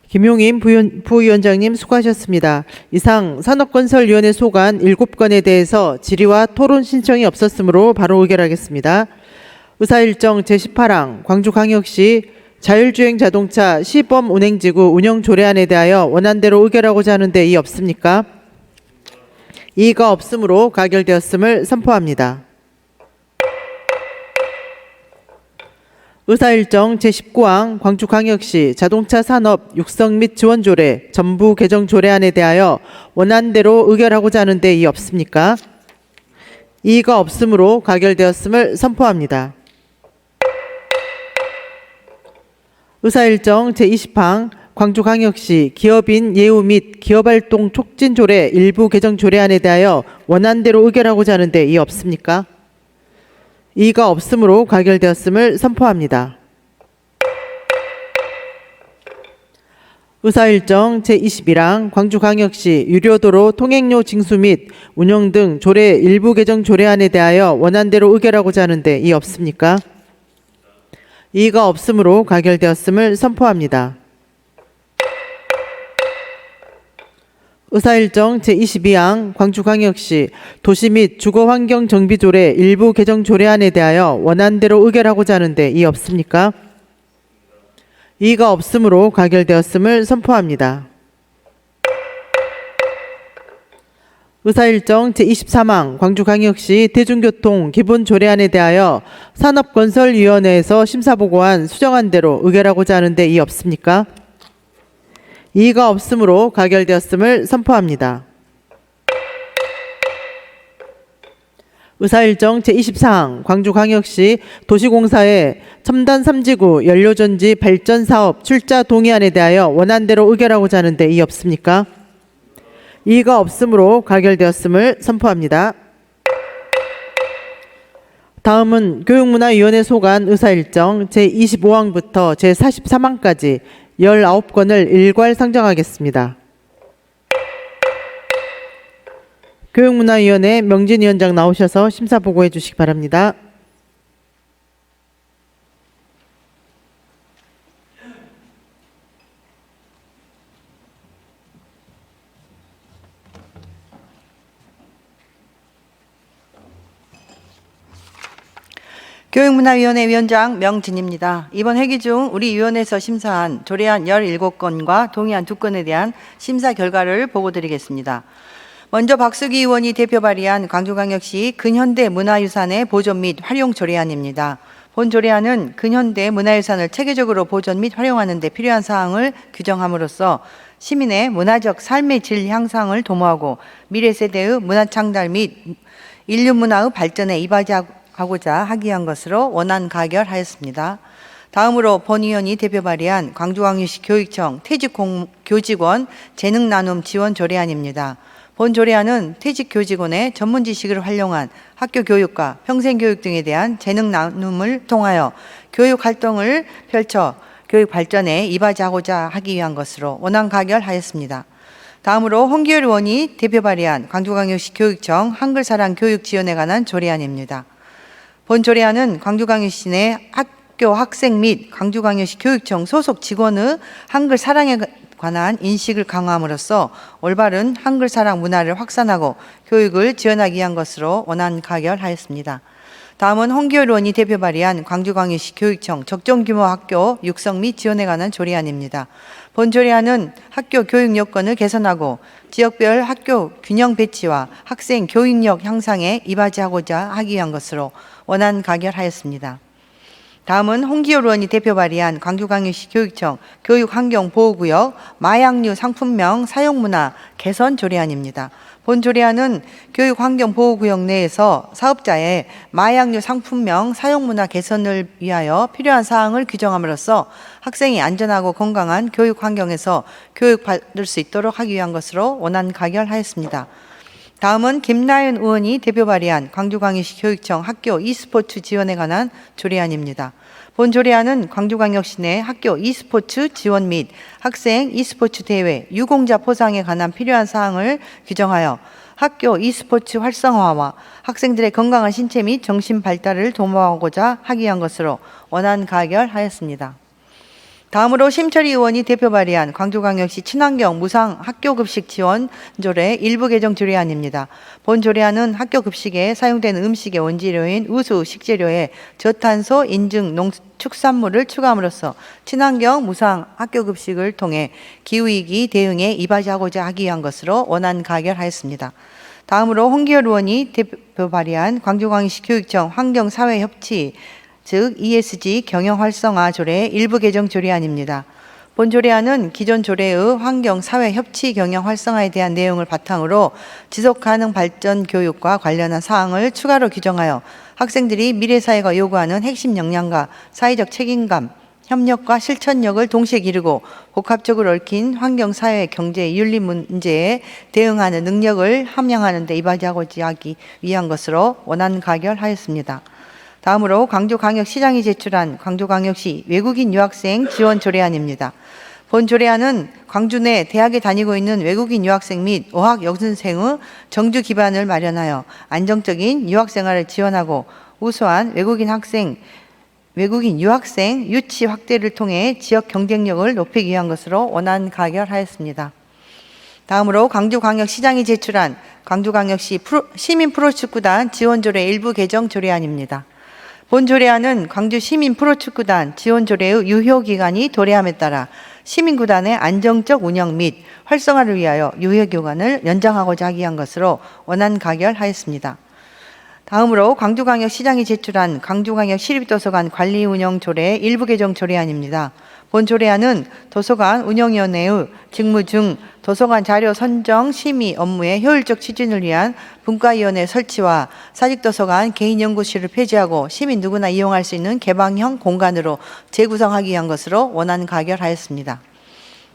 김용임 부위원장님 수고하셨습니다. 이상 산업건설위원회 소관 7건에 대해서 질의와 토론 신청이 없었으므로 바로 의결하겠습니다. 의사일정 제18항 광주광역시 자율주행 자동차 시범 운행지구 운영 조례안에 대하여 원안대로 의결하고자 하는데 이의 없습니까? 이의가 없으므로 가결되었음을 선포합니다. 의사일정 제19항 광주광역시 자동차 산업 육성 및 지원 조례 전부 개정 조례안에 대하여 원안대로 의결하고자 하는데 이의 없습니까? 이의가 없으므로 가결되었음을 선포합니다. 의사일정 제20항 광주광역시 기업인 예우 및 기업활동 촉진 조례 일부 개정 조례안에 대하여 원안대로 의결하고자 하는데 이의 없습니까? 이의가 없으므로 가결되었음을 선포합니다. 의사일정 제21항 광주광역시 유료도로 통행료 징수 및 운영 등 조례 일부 개정 조례안에 대하여 원안대로 의결하고자 하는데 이의 없습니까? 이의가 없으므로 가결되었음을 선포합니다. 의사일정 제22항 광주광역시 도시 및 주거환경 정비조례 일부 개정 조례안에 대하여 원안대로 의결하고자 하는데 이의 없습니까? 이의가 없으므로 가결되었음을 선포합니다. 의사일정 제23항 광주광역시 대중교통 기본조례안에 대하여 산업건설위원회에서 심사보고한 수정안대로 의결하고자 하는데 이의 없습니까? 이의가 없으므로 가결되었음을 선포합니다. 의사일정 제24항 광주광역시 도시공사의 첨단 3지구 연료전지 발전사업 출자 동의안에 대하여 원안대로 의결하고자 하는데 이의 없습니까? 이의가 없으므로 가결되었음을 선포합니다. 다음은 교육문화위원회 소관 의사일정 제25항부터 제43항까지 19건을 일괄 상정하겠습니다. 교육문화위원회 명진위원장 나오셔서 심사 보고해 주시기 바랍니다. 교육문화위원회 위원장 명진입니다. 이번 회기 중 우리 위원회에서 심사한 조례안 17건과 동의안 2건에 대한 심사 결과를 보고드리겠습니다. 먼저 박수기 의원이 대표 발의한 광주광역시 근현대 문화유산의 보존 및 활용 조례안입니다. 본 조례안은 근현대 문화유산을 체계적으로 보존 및 활용하는 데 필요한 사항을 규정함으로써 시민의 문화적 삶의 질 향상을 도모하고 미래 세대의 문화 창달 및 인류 문화의 발전에 이바지하고자 하기 위한 것으로 원안 가결하였습니다. 다음으로 본 의원이 대표 발의한 광주광역시 교육청 퇴직 교직원 재능 나눔 지원 조례안입니다. 본 조례안은 퇴직 교직원의 전문 지식을 활용한 학교 교육과 평생교육 등에 대한 재능 나눔을 통하여 교육 활동을 펼쳐 교육 발전에 이바지하고자 하기 위한 것으로 원안 가결하였습니다. 다음으로 홍기열 의원이 대표 발의한 광주광역시 교육청 한글사랑 교육 지원에 관한 조례안입니다. 본 조례안은 광주광역시 내 학교 학생 및 광주광역시 교육청 소속 직원의 한글 사랑에 관한 인식을 강화함으로써 올바른 한글 사랑 문화를 확산하고 교육을 지원하기 위한 것으로 원안 가결하였습니다. 다음은 홍기열 의원이 대표 발의한 광주광역시 교육청 적정 규모 학교 육성 및 지원에 관한 조례안입니다. 본 조례안은 학교 교육 여건을 개선하고 지역별 학교 균형 배치와 학생 교육력 향상에 이바지하고자 하기 위한 것으로 원안 가결하였습니다. 다음은 홍기열 의원이 대표 발의한 광주광역시 교육청 교육환경보호구역 마약류 상품명 사용문화 개선 조례안입니다. 본 조례안은 교육환경보호구역 내에서 사업자의 마약류 상품명 사용문화 개선을 위하여 필요한 사항을 규정함으로써 학생이 안전하고 건강한 교육환경에서 교육받을 수 있도록 하기 위한 것으로 원안 가결하였습니다. 다음은 김나연 의원이 대표 발의한 광주광역시 교육청 학교 e스포츠 지원에 관한 조례안입니다. 본 조례안은 광주광역시 내 학교 e스포츠 지원 및 학생 e스포츠 대회, 유공자 포상에 관한 필요한 사항을 규정하여 학교 e스포츠 활성화와 학생들의 건강한 신체 및 정신 발달을 도모하고자 하기 위한 것으로 원안 가결하였습니다. 다음으로 심철희 의원이 대표 발의한 광주광역시 친환경 무상 학교급식 지원 조례 일부 개정 조례안입니다. 본 조례안은 학교급식에 사용되는 음식의 원재료인 우수 식재료에 저탄소 인증 농축산물을 추가함으로써 친환경 무상 학교급식을 통해 기후위기 대응에 이바지하고자 하기 위한 것으로 원안 가결하였습니다. 다음으로 홍기열 의원이 대표 발의한 광주광역시 교육청 환경사회협치 즉 ESG 경영 활성화 조례 일부 개정 조례안입니다. 본 조례안은 기존 조례의 환경 사회 협치 경영 활성화에 대한 내용을 바탕으로 지속 가능 발전 교육과 관련한 사항을 추가로 규정하여 학생들이 미래 사회가 요구하는 핵심 역량과 사회적 책임감, 협력과 실천력을 동시에 기르고 복합적으로 얽힌 환경 사회 경제 윤리 문제에 대응하는 능력을 함양하는 데 이바지하고자 하기 위한 것으로 원안 가결하였습니다. 다음으로 광주광역시장이 제출한 광주광역시 외국인 유학생 지원 조례안입니다. 본 조례안은 광주 내 대학에 다니고 있는 외국인 유학생 및 어학 여선생의 정규 기반을 마련하여 안정적인 유학생활을 지원하고 우수한 외국인 유학생 유치 확대를 통해 지역 경쟁력을 높이기 위한 것으로 원안 가결하였습니다. 다음으로 광주광역시장이 제출한 광주광역시 시민 프로축구단 지원조례 일부 개정 조례안입니다. 본 조례안은 광주 시민 프로축구단 지원 조례의 유효기간이 도래함에 따라 시민구단의 안정적 운영 및 활성화를 위하여 유효기간을 연장하고자 하기 위한 것으로 원안 가결하였습니다. 다음으로 광주광역시장이 제출한 광주광역 시립도서관 관리 운영 조례 일부 개정 조례안입니다. 본 조례안은 도서관 운영위원회의 직무 중 도서관 자료 선정 심의 업무의 효율적 추진을 위한 분과위원회 설치와 사직도서관 개인연구실을 폐지하고 시민 누구나 이용할 수 있는 개방형 공간으로 재구성하기 위한 것으로 원안 가결하였습니다.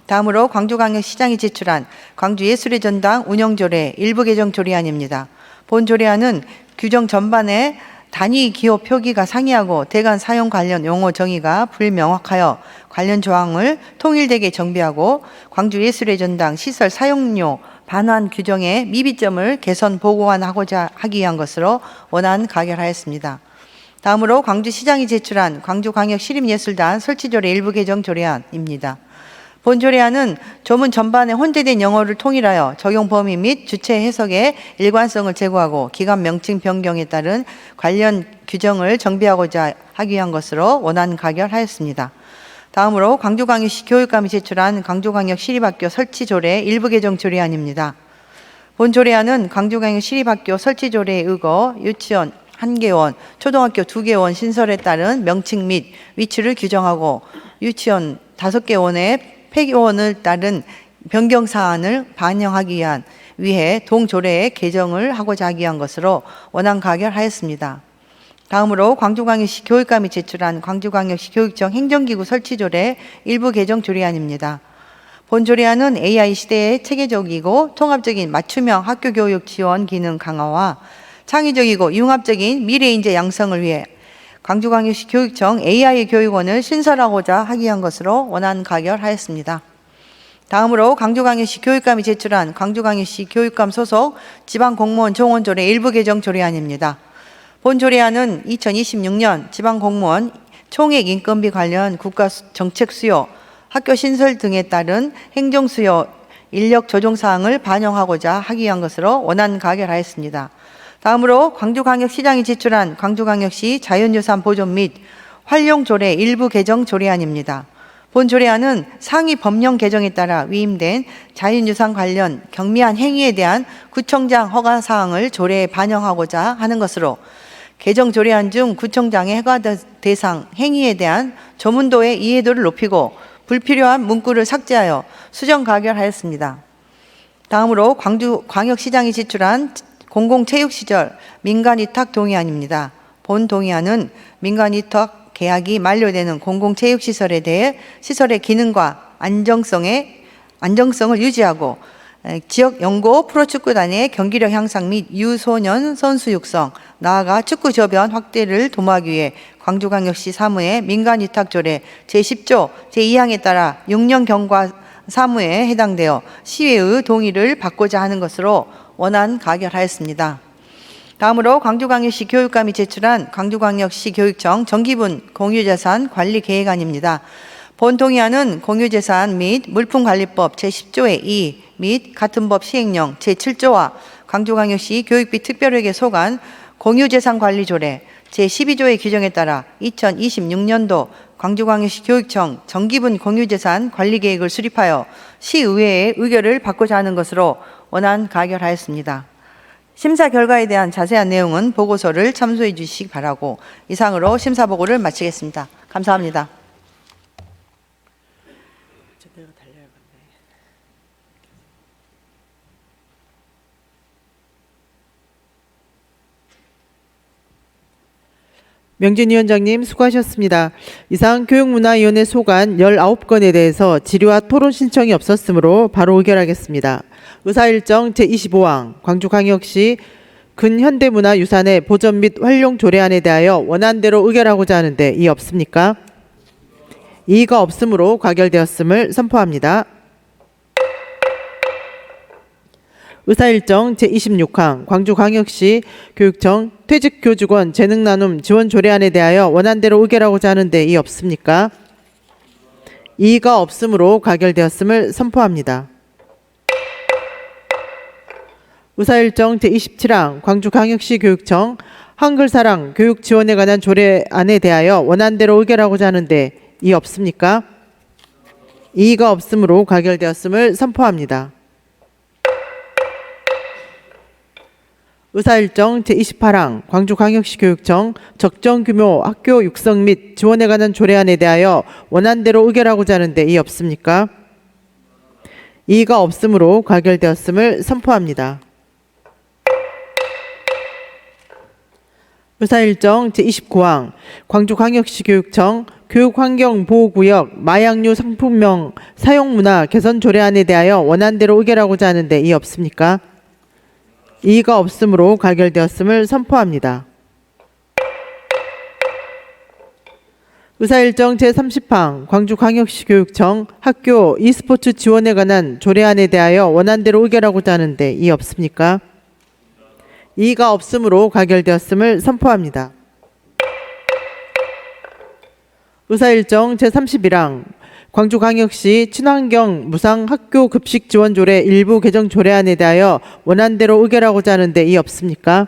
다음으로 광주광역시장이 제출한 광주예술의 전당 운영조례 일부 개정 조례안입니다. 본 조례안은 규정 전반에 단위 기호 표기가 상이하고 대관 사용 관련 용어 정의가 불명확하여 관련 조항을 통일되게 정비하고 광주예술의 전당 시설 사용료 반환 규정의 미비점을 개선 보완하고자 하기 위한 것으로 원안 가결하였습니다. 다음으로 광주시장이 제출한 광주광역시립예술단 설치조례 일부 개정 조례안입니다. 본 조례안은 조문 전반에 혼재된 영어를 통일하여 적용 범위 및 주체 해석의 일관성을 제고하고 기관 명칭 변경에 따른 관련 규정을 정비하고자 하기 위한 것으로 원안 가결하였습니다. 다음으로 광주광역시 교육감이 제출한 광주광역 시립학교 설치 조례 일부 개정 조례안입니다. 본 조례안은 광주광역 시립학교 설치 조례에 의거 유치원 1개원, 초등학교 2개원 신설에 따른 명칭 및 위치를 규정하고 유치원 5개원의 폐교원을 따른 변경 사안을 반영하기 위해 동조례에 개정을 하고자 하기 위한 것으로 원안 가결하였습니다. 다음으로 광주광역시 교육감이 제출한 광주광역시 교육청 행정기구 설치조례 일부 개정 조례안입니다. 본 조례안은 AI 시대의 체계적이고 통합적인 맞춤형 학교교육 지원 기능 강화와 창의적이고 융합적인 미래인재 양성을 위해 광주광역시 교육청 AI 교육원을 신설하고자 하기 위한 것으로 원안 가결하였습니다. 다음으로 광주광역시 교육감이 제출한 광주광역시 교육감 소속 지방공무원 정원조례 일부 개정 조례안입니다. 본 조례안은 2026년 지방공무원 총액 인건비 관련 국가 정책 수요, 학교 신설 등에 따른 행정 수요, 인력 조정 사항을 반영하고자 하기 위한 것으로 원안 가결하였습니다. 다음으로 광주광역시장이 제출한 광주광역시 자연유산 보존 및 활용 조례 일부 개정 조례안입니다. 본 조례안은 상위 법령 개정에 따라 위임된 자연유산 관련 경미한 행위에 대한 구청장 허가 사항을 조례에 반영하고자 하는 것으로 개정 조례안 중 구청장의 허가 대상 행위에 대한 조문도의 이해도를 높이고 불필요한 문구를 삭제하여 수정 가결하였습니다. 다음으로 광주광역시장이 제출한 공공체육시설 민간위탁 동의안입니다. 본 동의안은 민간위탁 계약이 만료되는 공공체육시설에 대해 시설의 기능과 안정성을 유지하고 지역 연고 프로축구단의 경기력 향상 및 유소년 선수 육성, 나아가 축구 저변 확대를 도모하기 위해 광주광역시 사무의 민간위탁조례 제10조 제2항에 따라 6년 경과 사무에 해당되어 시의회의 동의를 받고자 하는 것으로 원안 가결하였습니다. 다음으로 광주광역시 교육감이 제출한 광주광역시 교육청 정기분 공유재산 관리 계획안입니다. 본 동의안은 공유재산 및 물품관리법 제10조의 2 및 같은 법 시행령 제7조와 광주광역시 교육비 특별회계 소관 공유재산관리조례 제12조의 규정에 따라 2026년도 광주광역시 교육청 정기분 공유재산 관리계획을 수립하여 시의회의 의결을 받고자 하는 것으로 원안 가결하였습니다. 심사 결과에 대한 자세한 내용은 보고서를 참조해 주시기 바라고 이상으로 심사 보고를 마치겠습니다. 감사합니다. 명진 위원장님 수고하셨습니다. 이상 교육문화위원회 소관 19건에 대해서 질의와 토론 신청이 없었으므로 바로 의결하겠습니다. 의사일정 제25항 광주광역시 근현대문화유산의 보존 및 활용 조례안에 대하여 원안대로 의결하고자 하는데 이의 없습니까? 이의가 없으므로 가결되었음을 선포합니다. 의사일정 제26항 광주광역시 교육청 퇴직교직원 재능나눔 지원 조례안에 대하여 원안대로 의결하고자 하는데 이의 없습니까? 이의가 없으므로 가결되었음을 선포합니다. 의사일정 제27항 광주광역시 교육청 한글사랑 교육 지원에 관한 조례안에 대하여 원안대로 의결하고자 하는데 이의 없습니까? 이의가 없으므로 가결되었음을 선포합니다. 의사일정 제28항 광주광역시 교육청 적정규모 학교 육성 및 지원에 관한 조례안에 대하여 원안대로 의결하고자 하는데 이의 없습니까? 이의가 없으므로 가결되었음을 선포합니다. 의사일정 제29항 광주광역시 교육청 교육환경보호구역 마약류 상품명 사용문화 개선 조례안에 대하여 원안대로 의결하고자 하는데 이의 없습니까? 이의가 없으므로 가결되었음을 선포합니다. 의사일정 제30항 광주광역시 교육청 학교 e스포츠 지원에 관한 조례안에 대하여 원안대로 의결하고자 하는데 이의 없습니까? 이의가 없으므로 가결되었음을 선포합니다. 의사일정 제31항 광주광역시 친환경 무상학교 급식 지원 조례 일부 개정 조례안에 대하여 원안대로 의결하고자 하는데 이의 없습니까?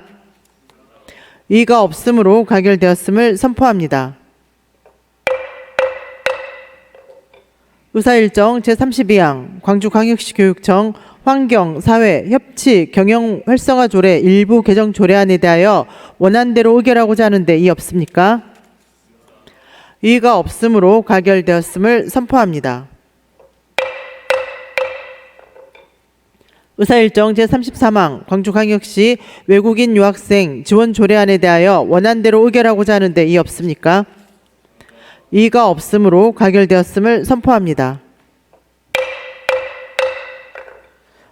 이의가 없으므로 가결되었음을 선포합니다. 의사일정 제32항 광주광역시 교육청 환경, 사회, 협치, 경영 활성화 조례 일부 개정 조례안에 대하여 원안대로 의결하고자 하는데 이의 없습니까? 이의가 없으므로 가결되었음을 선포합니다. 의사일정 제33항 광주광역시 외국인 유학생 지원 조례안에 대하여 원안대로 의결하고자 하는데 이의 없습니까? 이의가 없으므로 가결되었음을 선포합니다.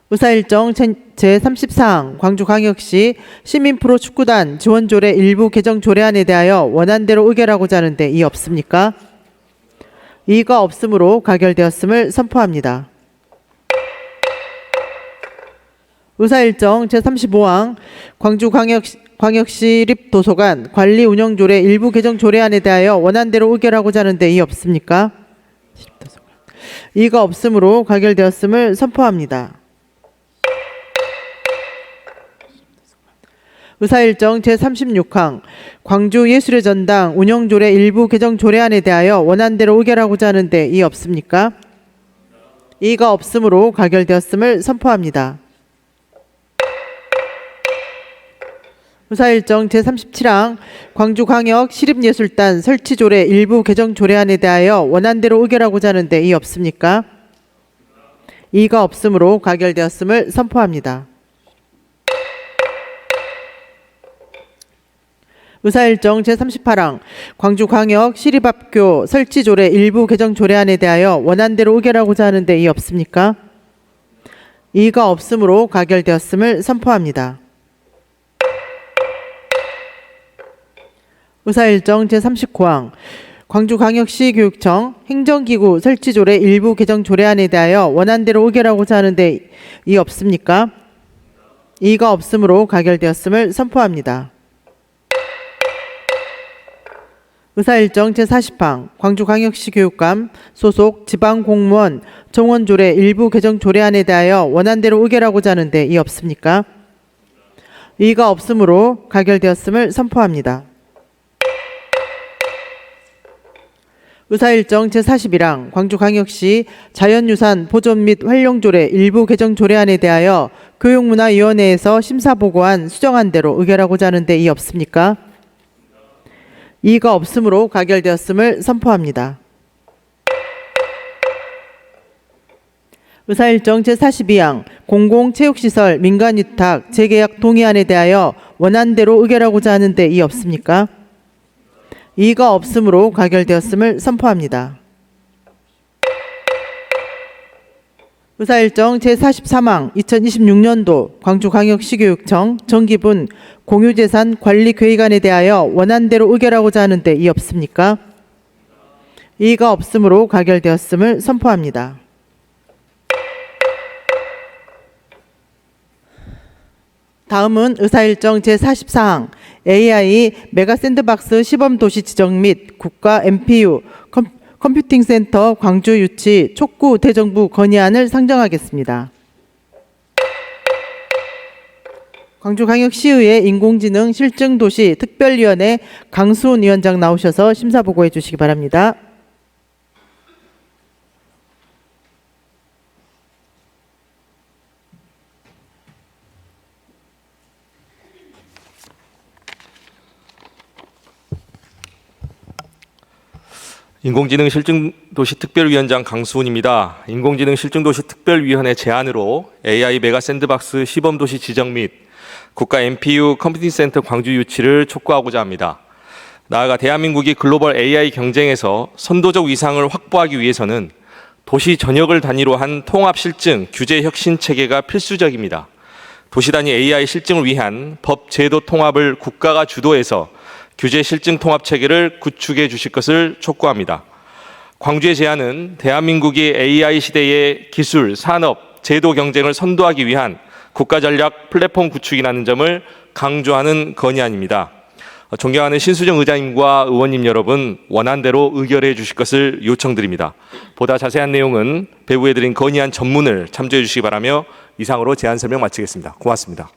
의사일정 제34항 광주광역시 시민프로축구단 지원조례 일부 개정 조례안에 대하여 원안대로 의결하고자 하는데 이의 없습니까? 이의가 없으므로 가결되었음을 선포합니다. 의사일정 제35항 광주광역시립도서관 관리운영조례 일부 개정 조례안에 대하여 원안대로 의결하고자 하는데 이의 없습니까? 이의가 없으므로 가결되었음을 선포합니다. 의사일정 제36항 광주예술의 전당 운영조례 일부 개정 조례안에 대하여 원안대로 의결하고자 하는데 이의 없습니까? 이의가 없으므로 가결되었음을 선포합니다. 의사일정 제37항 광주광역 시립예술단 설치조례 일부 개정 조례안에 대하여 원안대로 의결하고자 하는데 이의 없습니까? 이의가 없으므로 가결되었음을 선포합니다. 의사일정 제38항 광주광역 시립학교 설치조례 일부 개정 조례안에 대하여 원안대로 의결하고자 하는데 이의 없습니까? 이의가 없으므로 가결되었음을 선포합니다. 의사일정 제39항 광주광역시 교육청 행정기구 설치조례 일부 개정 조례안에 대하여 원안대로 의결하고자 하는데 이의 없습니까? 이의가 없으므로 가결되었음을 선포합니다. 의사일정 제40항 광주광역시 교육감 소속 지방공무원 정원조례 일부 개정 조례안에 대하여 원안대로 의결하고자 하는데 이의 없습니까? 이의가 없으므로 가결되었음을 선포합니다. 의사일정 제41항 광주광역시 자연유산 보존 및 활용조례 일부 개정 조례안에 대하여 교육문화위원회에서 심사보고한 수정안대로 의결하고자 하는데 이의 없습니까? 이의가 없으므로 가결되었음을 선포합니다. 의사일정 제42항 공공체육시설 민간위탁 재계약 동의안에 대하여 원안대로 의결하고자 하는데 이의 없습니까? 이의가 없으므로 가결되었음을 선포합니다. 의사일정 제43항 2026년도 광주광역시교육청 정기분 공유재산 관리계획안에 대하여 원안대로 의결하고자 하는데 이의 없습니까? 이의가 없으므로 가결되었음을 선포합니다. 다음은 의사일정 제44항 AI 메가샌드박스 시범도시 지정 및 국가 MPU 컴퓨팅센터 광주 유치 촉구 대정부 건의안을 상정하겠습니다. 광주광역시의회 인공지능 실증도시 특별위원회 강수훈 위원장 나오셔서 심사보고해 주시기 바랍니다. 인공지능 실증도시 특별위원장 강수훈입니다. 인공지능 실증도시 특별위원회 제안으로 AI 메가 샌드박스 시범도시 지정 및 국가 MPU 컴퓨팅센터 광주 유치를 촉구하고자 합니다. 나아가 대한민국이 글로벌 AI 경쟁에서 선도적 위상을 확보하기 위해서는 도시 전역을 단위로 한 통합 실증 규제 혁신 체계가 필수적입니다. 도시 단위 AI 실증을 위한 법 제도 통합을 국가가 주도해서 규제 실증 통합 체계를 구축해 주실 것을 촉구합니다. 광주의 제안은 대한민국이 AI 시대의 기술, 산업, 제도 경쟁을 선도하기 위한 국가 전략 플랫폼 구축이라는 점을 강조하는 건의안입니다. 존경하는 신수정 의장님과 의원님 여러분, 원안대로 의결해 주실 것을 요청드립니다. 보다 자세한 내용은 배부해 드린 건의안 전문을 참조해 주시기 바라며 이상으로 제안 설명 마치겠습니다. 고맙습니다.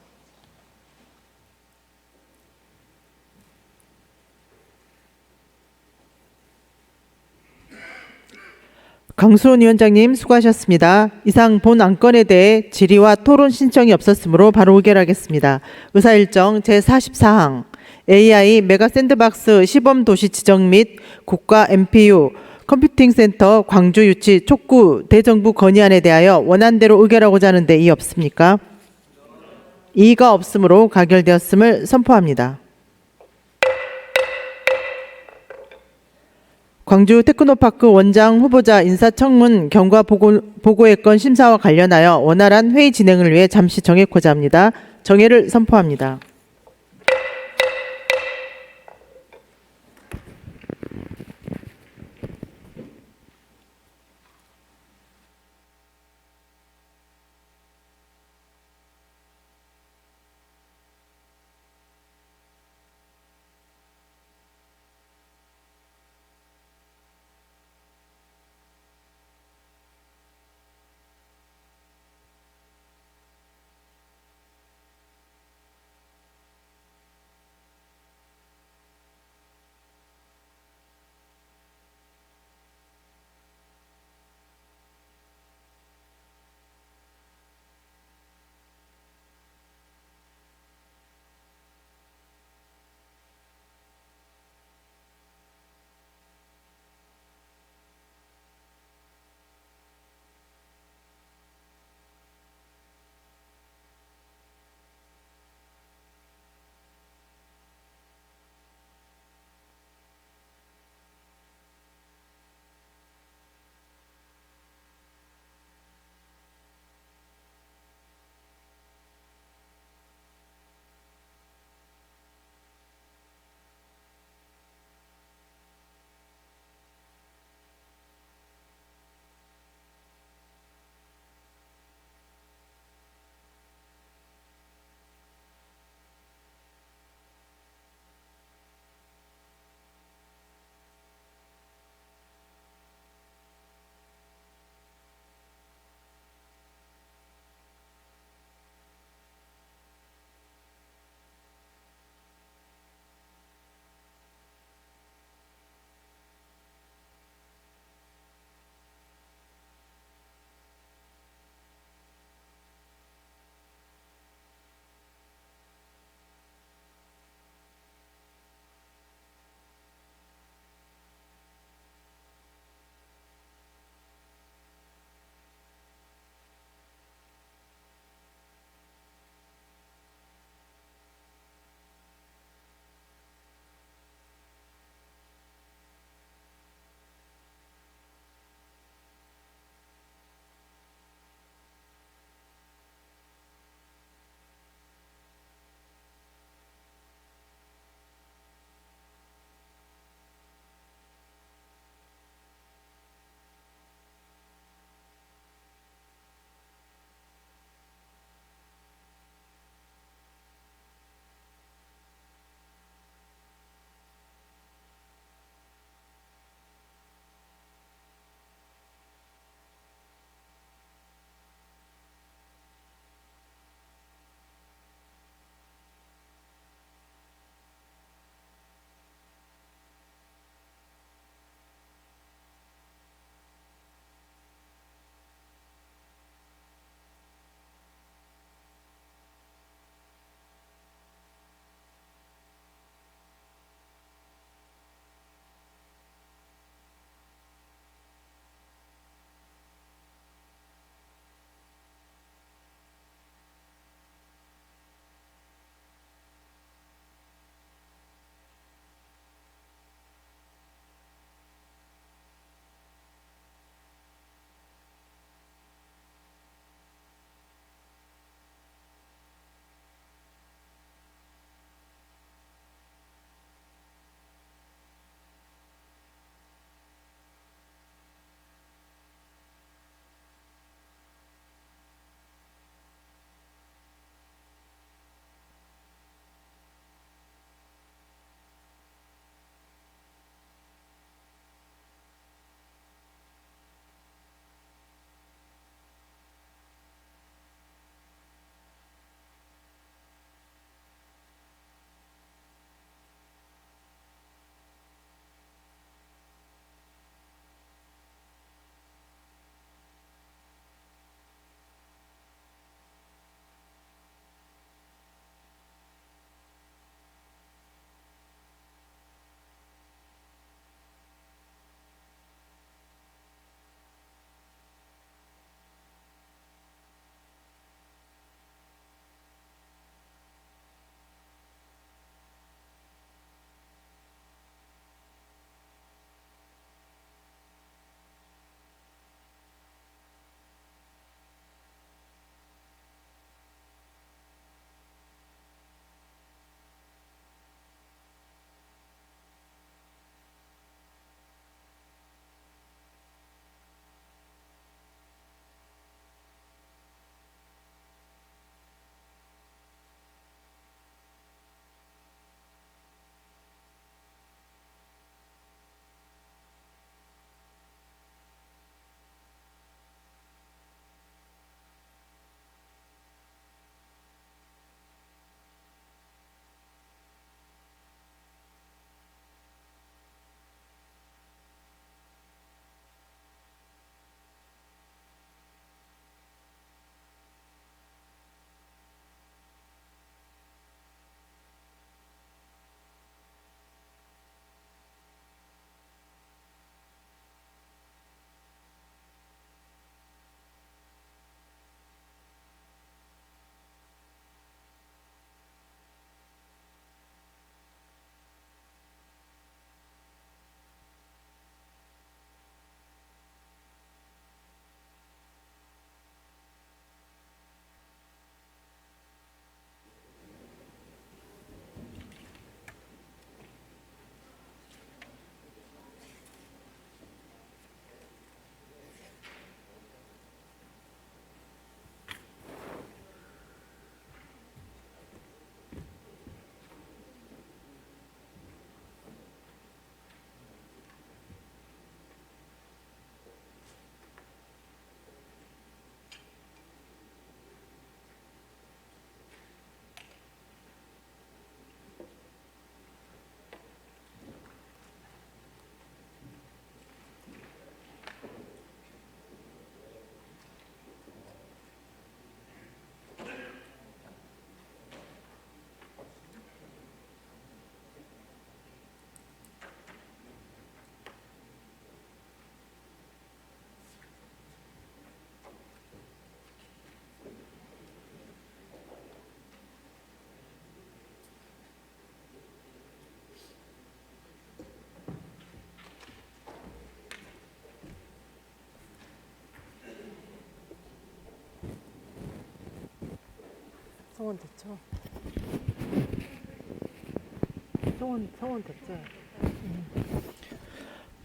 강수원 위원장님 수고하셨습니다. 이상 본 안건에 대해 질의와 토론 신청이 없었으므로 바로 의결하겠습니다. 의사일정 제44항 AI 메가 샌드박스 시범 도시 지정 및 국가 MPU 컴퓨팅 센터 광주 유치 촉구 대정부 건의안에 대하여 원안대로 의결하고자 하는데 이의 없습니까? 이의가 없으므로 가결되었음을 선포합니다. 광주 테크노파크 원장 후보자 인사청문 경과 보고의 건 심사와 관련하여 원활한 회의 진행을 위해 잠시 정해고자 합니다. 정회를 선포합니다.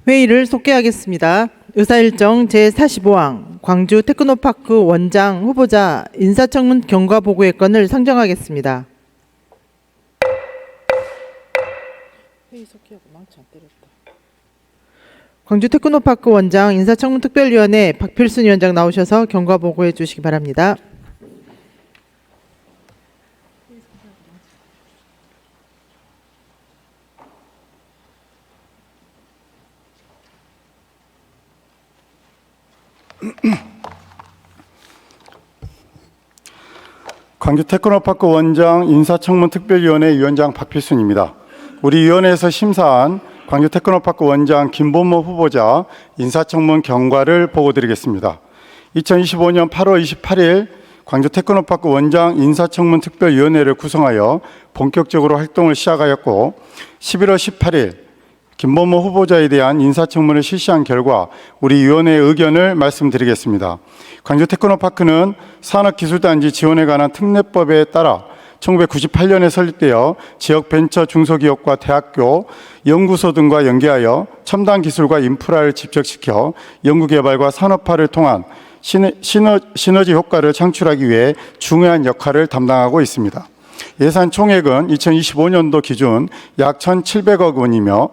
회의를 속개하겠습니다. 의사일정 제45항 광주 테크노파크 원장 후보자 인사청문 경과 보고의 건을 상정하겠습니다. 광주 테크노파크 원장 인사청문 특별위원회 박필순 위원장 나오셔서 경과 보고해 주시기 바랍니다. 광주 테크노파크 원장 인사청문 특별위원회 위원장 박필순입니다. 우리 위원회에서 심사한 광주 테크노파크 원장 김본모 후보자 인사청문 경과를 보고드리겠습니다. 2025년 8월 28일 광주 테크노파크 원장 인사청문 특별위원회를 구성하여 본격적으로 활동을 시작하였고 11월 18일 김본모 후보자에 대한 인사청문을 실시한 결과 우리 위원회의 의견을 말씀드리겠습니다. 광주 테크노파크는 산업기술단지 지원에 관한 특례법에 따라 1998년에 설립되어 지역 벤처 중소기업과 대학교, 연구소 등과 연계하여 첨단 기술과 인프라를 집적시켜 연구개발과 산업화를 통한 시너지 효과를 창출하기 위해 중요한 역할을 담당하고 있습니다. 예산 총액은 2025년도 기준 약 1,700억 원이며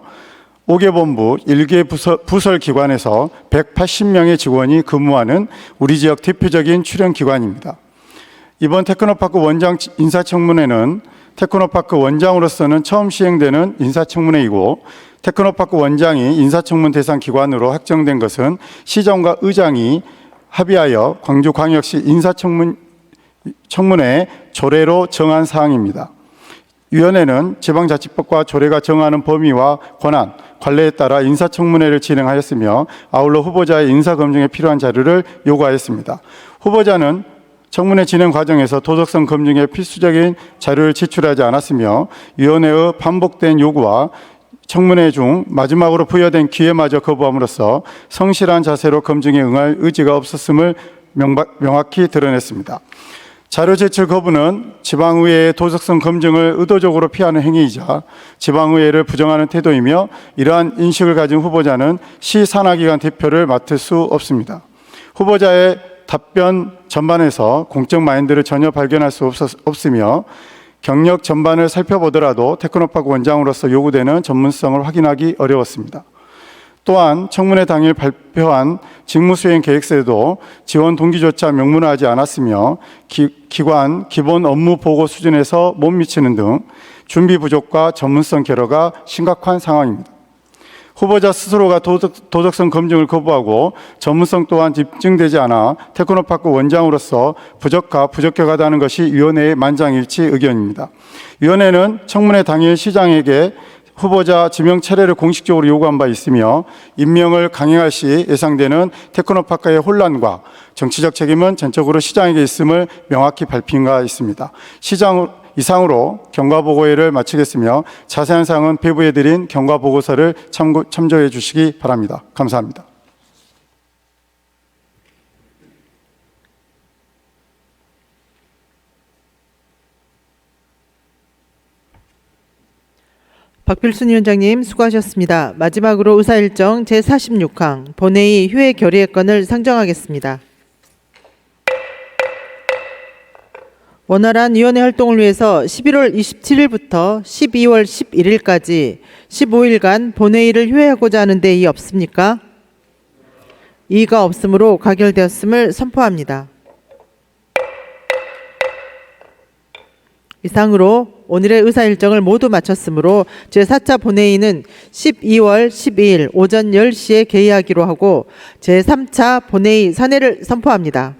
5개 본부, 1개 부설 기관에서 180명의 직원이 근무하는 우리 지역 대표적인 출연기관입니다. 이번 테크노파크 원장 인사청문회는 테크노파크 원장으로서는 처음 시행되는 인사청문회이고 테크노파크 원장이 인사청문 대상 기관으로 확정된 것은 시정과 의장이 합의하여 광주광역시 인사청문회 조례로 정한 사항입니다. 위원회는 지방자치법과 조례가 정하는 범위와 권한, 관례에 따라 인사청문회를 진행하였으며 아울러 후보자의 인사검증에 필요한 자료를 요구하였습니다. 후보자는 청문회 진행 과정에서 도덕성 검증에 필수적인 자료를 제출하지 않았으며 위원회의 반복된 요구와 청문회 중 마지막으로 부여된 기회마저 거부함으로써 성실한 자세로 검증에 응할 의지가 없었음을 명확히 드러냈습니다. 자료 제출 거부는 지방의회의 도덕성 검증을 의도적으로 피하는 행위이자 지방의회를 부정하는 태도이며 이러한 인식을 가진 후보자는 시 산하기관 대표를 맡을 수 없습니다. 후보자의 답변 전반에서 공적 마인드를 전혀 발견할 수 없으며 경력 전반을 살펴보더라도 테크노파크 원장으로서 요구되는 전문성을 확인하기 어려웠습니다. 또한 청문회 당일 발표한 직무수행 계획서에도 지원 동기조차 명문화하지 않았으며 기관 기본 업무 보고 수준에서 못 미치는 등 준비 부족과 전문성 결여가 심각한 상황입니다. 후보자 스스로가 도덕성 검증을 거부하고 전문성 또한 입증되지 않아 테크노파크 원장으로서 부적격하다는 것이 위원회의 만장일치 의견입니다. 위원회는 청문회 당일 시장에게 후보자 지명 차례를 공식적으로 요구한 바 있으며 임명을 강행할 시 예상되는 테크노파크의 혼란과 정치적 책임은 전적으로 시장에게 있음을 명확히 밝힌 바 있습니다. 이상으로 경과보고회를 마치겠으며 자세한 사항은 배부해드린 경과보고서를 참조해 주시기 바랍니다. 감사합니다. 박필순 위원장님 수고하셨습니다. 마지막으로 의사일정 제46항 본회의 휴회 결의의 건을 상정하겠습니다. 원활한 위원회 활동을 위해서 11월 27일부터 12월 11일까지 15일간 본회의를 휴회하고자 하는 데 이의 없습니까? 이의가 없으므로 가결되었음을 선포합니다. 이상으로 오늘의 의사일정을 모두 마쳤으므로 제4차 본회의는 12월 12일 오전 10시에 개의하기로 하고 제3차 본회의 선회를 선포합니다.